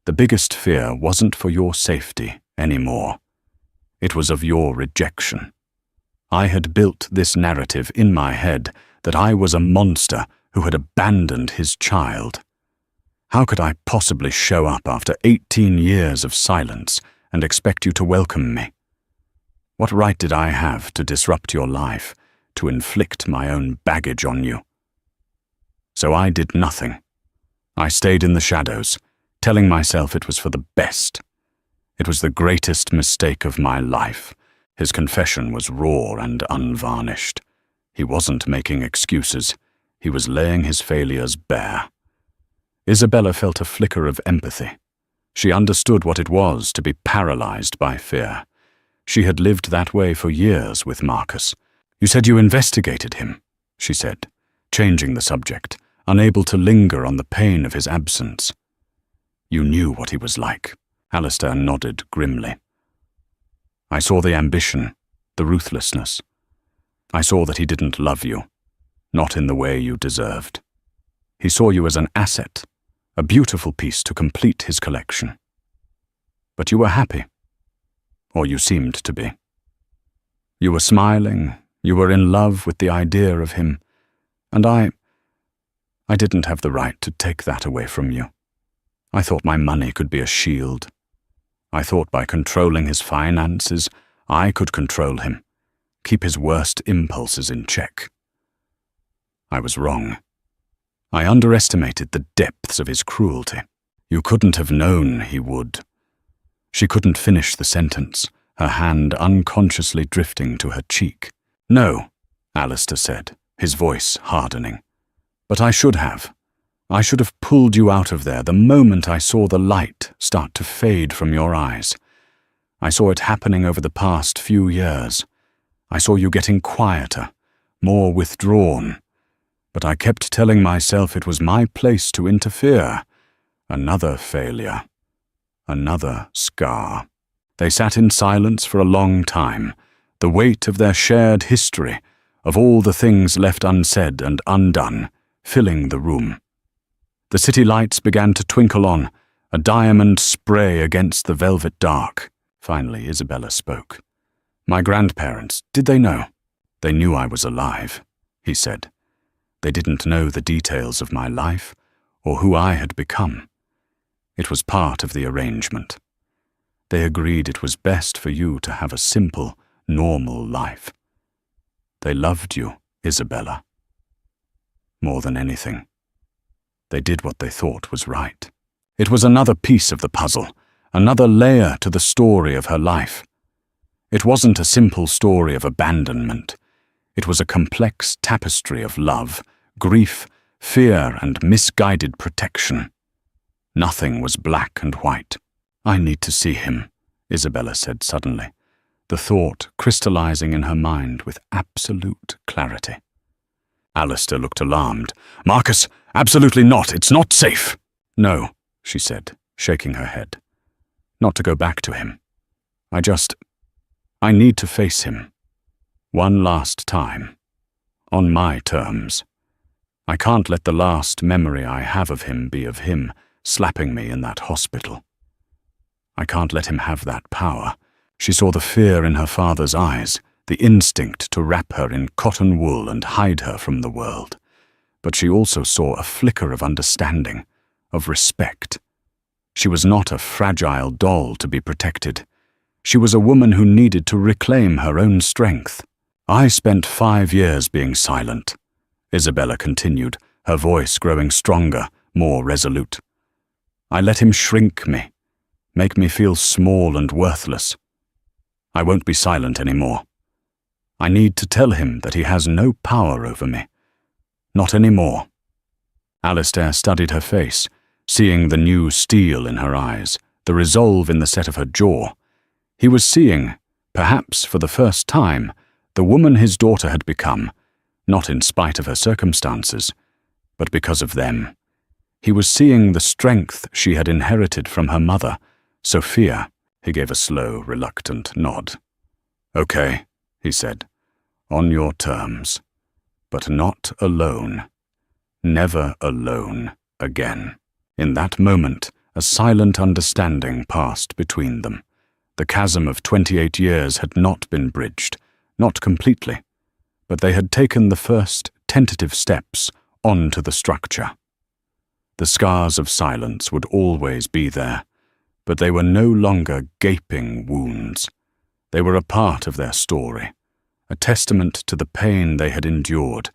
[SPEAKER 1] the biggest fear wasn't for your safety anymore. It was of your rejection. I had built this narrative in my head that I was a monster who had abandoned his child. How could I possibly show up after 18 years of silence and expect you to welcome me? What right did I have to disrupt your life, to inflict my own baggage on you? So I did nothing. I stayed in the shadows, telling myself it was for the best. It was the greatest mistake of my life." His confession was raw and unvarnished. He wasn't making excuses. He was laying his failures bare. Isabella felt a flicker of empathy. She understood what it was to be paralyzed by fear. She had lived that way for years with Marcus. "You said you investigated him," she said, changing the subject, unable to linger on the pain of his absence. "You knew what he was like." Alistair nodded grimly. "I saw the ambition, the ruthlessness. I saw that he didn't love you, not in the way you deserved. He saw you as an asset, a beautiful piece to complete his collection. But you were happy, or you seemed to be. You were smiling, you were in love with the idea of him, and I didn't have the right to take that away from you. I thought my money could be a shield. I thought by controlling his finances, I could control him, keep his worst impulses in check. I was wrong. I underestimated the depths of his cruelty. You couldn't have known he would." She couldn't finish the sentence, her hand unconsciously drifting to her cheek. "No," Alistair said, his voice hardening. "But I should have. I should have pulled you out of there the moment I saw the light start to fade from your eyes. I saw it happening over the past few years. I saw you getting quieter, more withdrawn. But I kept telling myself it was my place to interfere. Another failure. Another scar." They sat in silence for a long time, the weight of their shared history, of all the things left unsaid and undone, filling the room. The city lights began to twinkle on, a diamond spray against the velvet dark. Finally, Isabella spoke. "My grandparents, did they know?" "They knew I was alive," he said. "They didn't know the details of my life, or who I had become. It was part of the arrangement. They agreed it was best for you to have a simple, normal life. They loved you, Isabella. More than anything, they did what they thought was right. It was another piece of the puzzle, another layer to the story of her life. It wasn't a simple story of abandonment. It was a complex tapestry of love, grief, fear, and misguided protection. Nothing was black and white. "I need to see him," Isabella said suddenly, the thought crystallizing in her mind with absolute clarity. Alistair looked alarmed. "Marcus, absolutely not. It's not safe." "No," she said, shaking her head. "Not to go back to him. I need to face him. One last time. On my terms. I can't let the last memory I have of him be of him slapping me in that hospital. I can't let him have that power." She saw the fear in her father's eyes, the instinct to wrap her in cotton wool and hide her from the world. But she also saw a flicker of understanding, of respect. She was not a fragile doll to be protected. She was a woman who needed to reclaim her own strength. "I spent 5 years being silent," Isabella continued, her voice growing stronger, more resolute. "I let him shrink me, make me feel small and worthless. I won't be silent anymore. I need to tell him that he has no power over me. Not anymore." Alistair studied her face, seeing the new steel in her eyes, the resolve in the set of her jaw. He was seeing, perhaps for the first time, the woman his daughter had become, not in spite of her circumstances, but because of them. He was seeing the strength she had inherited from her mother, Sophia. He gave a slow, reluctant nod. "Okay," he said, "on your terms, but not alone. Never alone again." In that moment, a silent understanding passed between them. The chasm of 28 years had not been bridged, not completely, but they had taken the first tentative steps onto the structure. The scars of silence would always be there, but they were no longer gaping wounds. They were a part of their story, a testament to the pain they had endured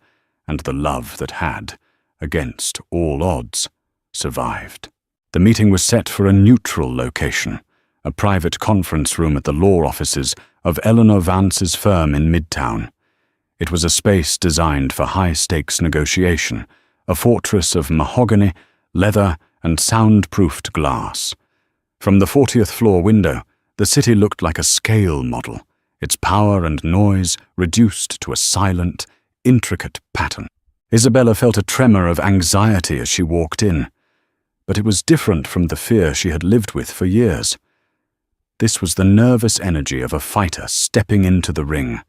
[SPEAKER 1] and the love that had, against all odds, survived. The meeting was set for a neutral location, a private conference room at the law offices of Eleanor Vance's firm in Midtown. It was a space designed for high-stakes negotiation, a fortress of mahogany, leather, and soundproofed glass. From the 40th floor window, the city looked like a scale model, its power and noise reduced to a silent, intricate pattern. Isabella felt a tremor of anxiety as she walked in, but it was different from the fear she had lived with for years. This was the nervous energy of a fighter stepping into the ring,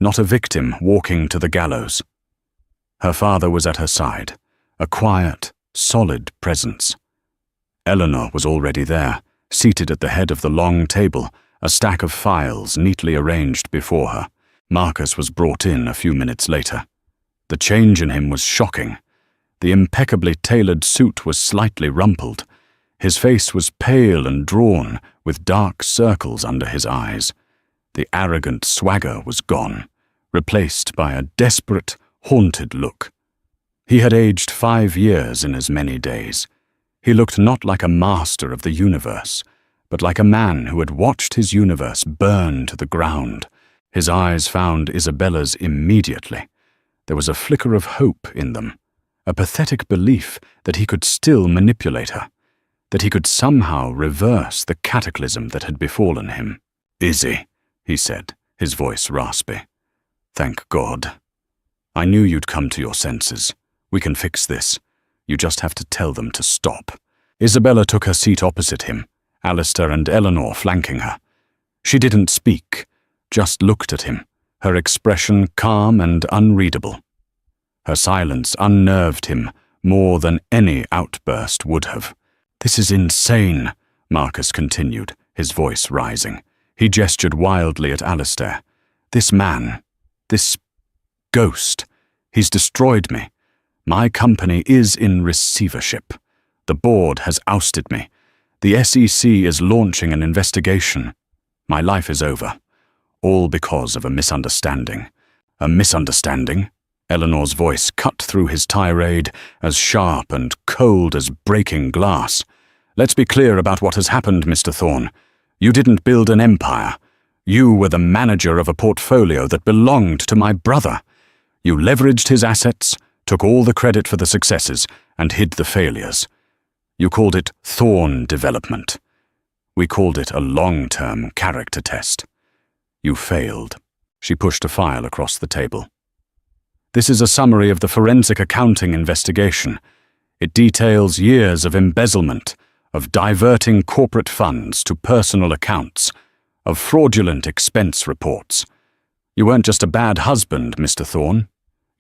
[SPEAKER 1] not a victim walking to the gallows. Her father was at her side, a quiet, solid presence. Eleanor was already there, seated at the head of the long table, a stack of files neatly arranged before her. Marcus was brought in a few minutes later. The change in him was shocking. The impeccably tailored suit was slightly rumpled. His face was pale and drawn, with dark circles under his eyes. The arrogant swagger was gone, replaced by a desperate, haunted look. He had aged 5 years in as many days. He looked not like a master of the universe, but like a man who had watched his universe burn to the ground. His eyes found Isabella's immediately. There was a flicker of hope in them, a pathetic belief that he could still manipulate her, that he could somehow reverse the cataclysm that had befallen him. "Izzy," he said, his voice raspy. "Thank God. I knew you'd come to your senses. We can fix this. You just have to tell them to stop." Isabella took her seat opposite him, Alistair and Eleanor flanking her. She didn't speak, just looked at him, her expression calm and unreadable. Her silence unnerved him more than any outburst would have. "This is insane," Marcus continued, his voice rising. He gestured wildly at Alistair. "This man, this ghost, he's destroyed me. My company is in receivership. The board has ousted me. The SEC is launching an investigation. My life is over. All because of a misunderstanding. A misunderstanding? Eleanor's voice cut through his tirade, as sharp and cold as breaking glass. Let's be clear about what has happened, Mr. Thorne. You didn't build an empire. You were the manager of a portfolio that belonged to my brother. You leveraged his assets, took all the credit for the successes, and hid the failures. You called it Thorne development. We called it a long-term character test. You failed. She pushed a file across the table. This is a summary of the forensic accounting investigation. It details years of embezzlement, of diverting corporate funds to personal accounts, of fraudulent expense reports. You weren't just a bad husband, Mr. Thorne.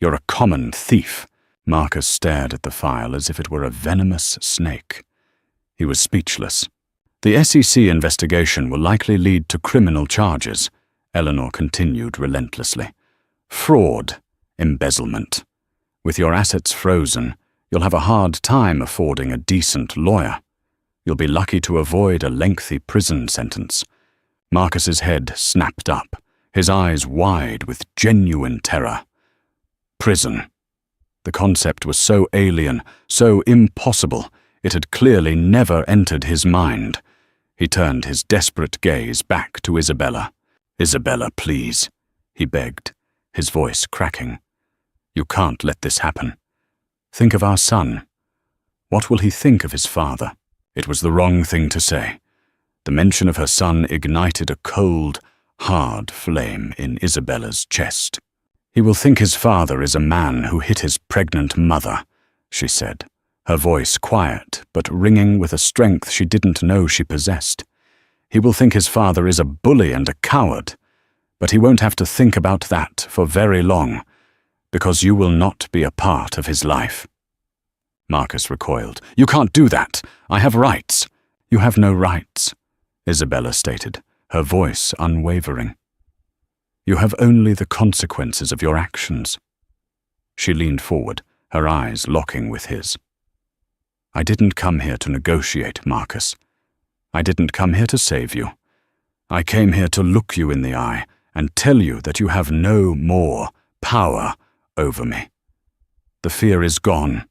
[SPEAKER 1] You're a common thief. Marcus stared at the file as if it were a venomous snake. He was speechless. The SEC investigation will likely lead to criminal charges, Eleanor continued relentlessly. Fraud, embezzlement. With your assets frozen, you'll have a hard time affording a decent lawyer. You'll be lucky to avoid a lengthy prison sentence. Marcus's head snapped up, his eyes wide with genuine terror. Prison. The concept was so alien, so impossible, it had clearly never entered his mind. He turned his desperate gaze back to Isabella. Isabella, please, he begged, his voice cracking. You can't let this happen. Think of our son. What will he think of his father? It was the wrong thing to say. The mention of her son ignited a cold, hard flame in Isabella's chest. He will think his father is a man who hit his pregnant mother, she said, her voice quiet but ringing with a strength she didn't know she possessed. He will think his father is a bully and a coward, but he won't have to think about that for very long, because you will not be a part of his life. Marcus recoiled. You can't do that. I have rights. You have no rights, Isabella stated, her voice unwavering. You have only the consequences of your actions. She leaned forward, her eyes locking with his. I didn't come here to negotiate, Marcus. I didn't come here to save you. I came here to look you in the eye and tell you that you have no more power over me. The fear is gone.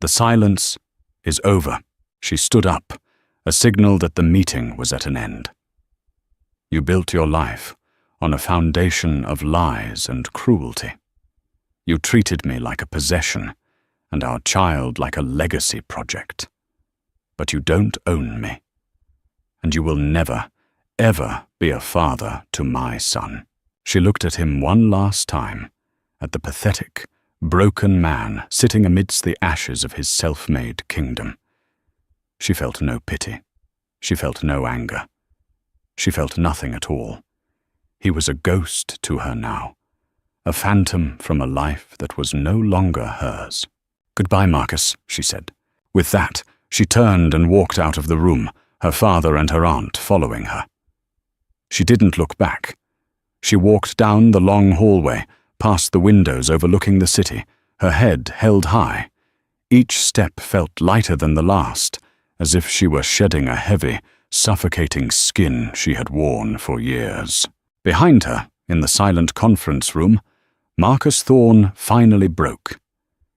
[SPEAKER 1] The silence is over. She stood up, a signal that the meeting was at an end. You built your life on a foundation of lies and cruelty. You treated me like a possession, and our child like a legacy project. But you don't own me, and you will never, ever be a father to my son. She looked at him one last time, at the pathetic, broken man sitting amidst the ashes of his self-made kingdom. She felt no pity. She felt no anger. She felt nothing at all. He was a ghost to her now, a phantom from a life that was no longer hers. Goodbye, Marcus, she said. With that, she turned and walked out of the room, her father and her aunt following her. She didn't look back. She walked down the long hallway, past the windows overlooking the city, her head held high. Each step felt lighter than the last, as if she were shedding a heavy, suffocating skin she had worn for years. Behind her, in the silent conference room, Marcus Thorne finally broke.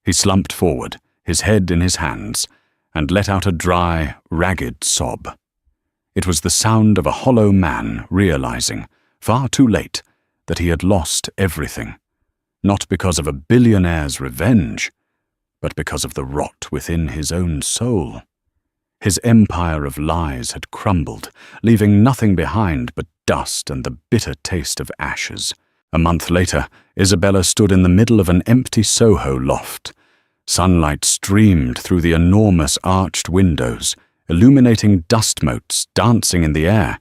[SPEAKER 1] He slumped forward, his head in his hands, and let out a dry, ragged sob. It was the sound of a hollow man realizing, far too late, that he had lost everything, not because of a billionaire's revenge, but because of the rot within his own soul. His empire of lies had crumbled, leaving nothing behind but dust and the bitter taste of ashes. A month later, Isabella stood in the middle of an empty Soho loft. Sunlight streamed through the enormous arched windows, illuminating dust motes dancing in the air.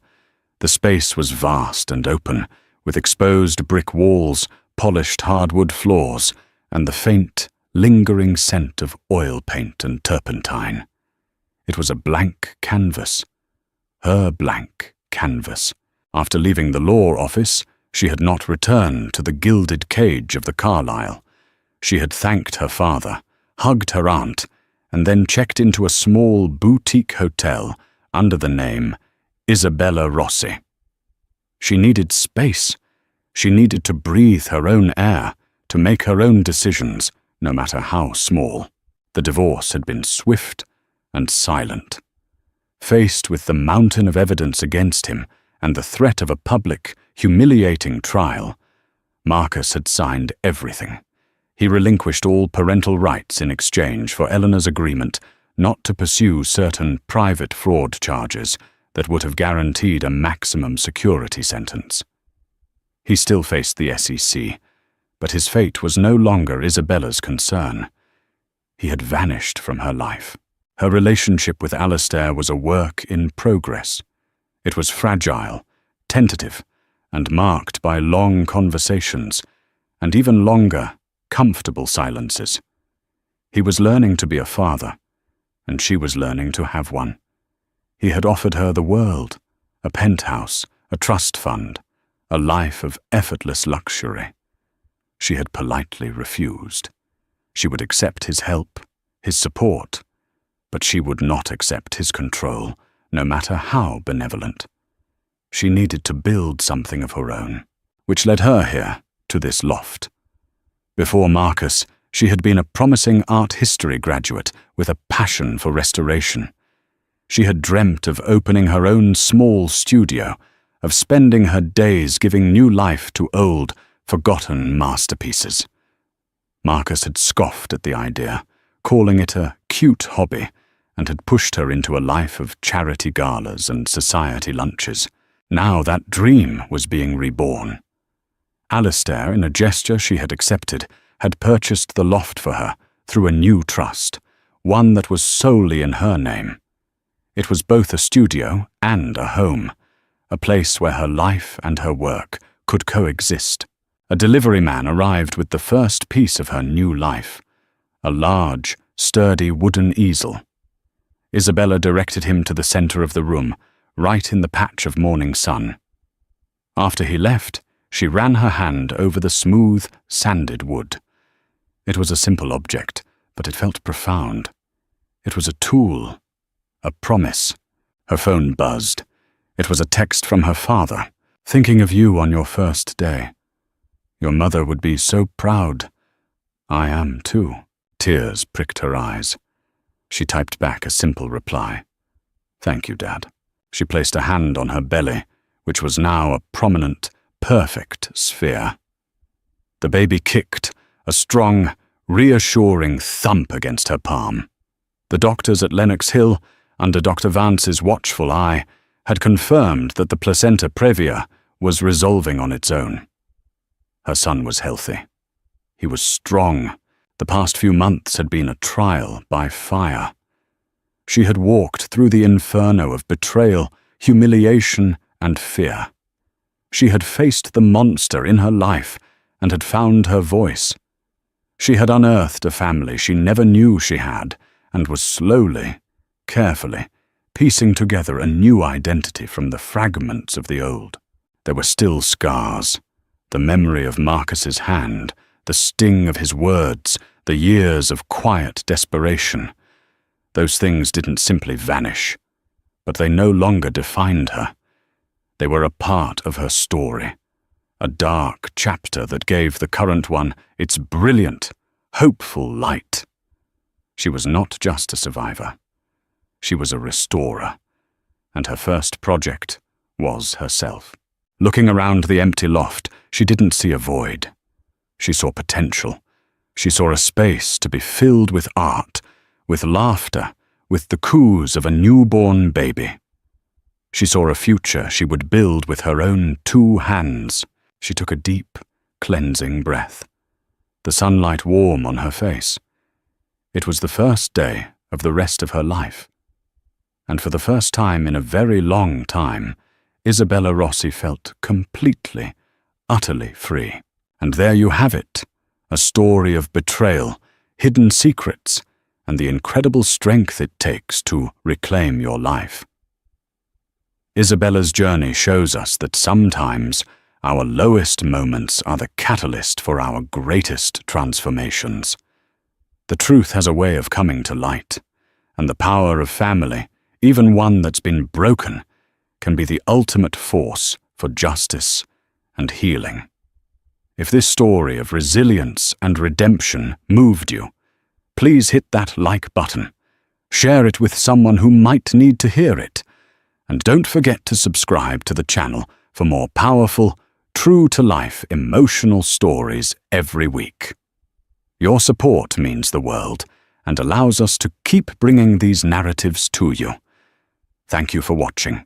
[SPEAKER 1] The space was vast and open, with exposed brick walls, polished hardwood floors, and the faint, lingering scent of oil paint and turpentine. It was a blank canvas. Her blank canvas. After leaving the law office, she had not returned to the gilded cage of the Carlyle. She had thanked her father, hugged her aunt, and then checked into a small boutique hotel under the name Isabella Rossi. She needed space. She needed to breathe her own air, to make her own decisions, no matter how small. The divorce had been swift and silent. Faced with the mountain of evidence against him and the threat of a public, humiliating trial, Marcus had signed everything. He relinquished all parental rights in exchange for Eleanor's agreement not to pursue certain private fraud charges that would have guaranteed a maximum security sentence. He still faced the SEC, but his fate was no longer Isabella's concern. He had vanished from her life. Her relationship with Alistair was a work in progress. It was fragile, tentative, and marked by long conversations, and even longer, comfortable silences. He was learning to be a father, and she was learning to have one. He had offered her the world, a penthouse, a trust fund, a life of effortless luxury. She had politely refused. She would accept his help, his support, but she would not accept his control, no matter how benevolent. She needed to build something of her own, which led her here, to this loft. Before Marcus, she had been a promising art history graduate with a passion for restoration. She had dreamt of opening her own small studio, of spending her days giving new life to old, forgotten masterpieces. Marcus had scoffed at the idea, calling it a cute hobby, and had pushed her into a life of charity galas and society lunches. Now that dream was being reborn. Alistair, in a gesture she had accepted, had purchased the loft for her through a new trust, one that was solely in her name. It was both a studio and a home, a place where her life and her work could coexist. A delivery man arrived with the first piece of her new life, a large, sturdy wooden easel. Isabella directed him to the center of the room, right in the patch of morning sun. After he left, she ran her hand over the smooth, sanded wood. It was a simple object, but it felt profound. It was a tool, a promise. Her phone buzzed. It was a text from her father, thinking of you on your first day. Your mother would be so proud. I am too. Tears pricked her eyes. She typed back a simple reply. Thank you, Dad. She placed a hand on her belly, which was now a prominent, perfect sphere. The baby kicked, a strong, reassuring thump against her palm. The doctors at Lenox Hill, under Dr. Vance's watchful eye, had confirmed that the placenta previa was resolving on its own. Her son was healthy. He was strong. The past few months had been a trial by fire. She had walked through the inferno of betrayal, humiliation, and fear. She had faced the monster in her life and had found her voice. She had unearthed a family she never knew she had and was slowly, carefully, piecing together a new identity from the fragments of the old. There were still scars, the memory of Marcus's hand, the sting of his words, the years of quiet desperation. Those things didn't simply vanish, but they no longer defined her. They were a part of her story, a dark chapter that gave the current one its brilliant, hopeful light. She was not just a survivor. She was a restorer, and her first project was herself. Looking around the empty loft, she didn't see a void. She saw potential. She saw a space to be filled with art, with laughter, with the coos of a newborn baby. She saw a future she would build with her own 2 hands. She took a deep, cleansing breath, the sunlight warm on her face. It was the first day of the rest of her life. And for the first time in a very long time, Isabella Rossi felt completely, utterly free. And there you have it, a story of betrayal, hidden secrets, and the incredible strength it takes to reclaim your life. Isabella's journey shows us that sometimes our lowest moments are the catalyst for our greatest transformations. The truth has a way of coming to light, and the power of family, even one that's been broken, can be the ultimate force for justice and healing. If this story of resilience and redemption moved you, please hit that like button, share it with someone who might need to hear it, and don't forget to subscribe to the channel for more powerful, true-to-life emotional stories every week. Your support means the world and allows us to keep bringing these narratives to you. Thank you for watching.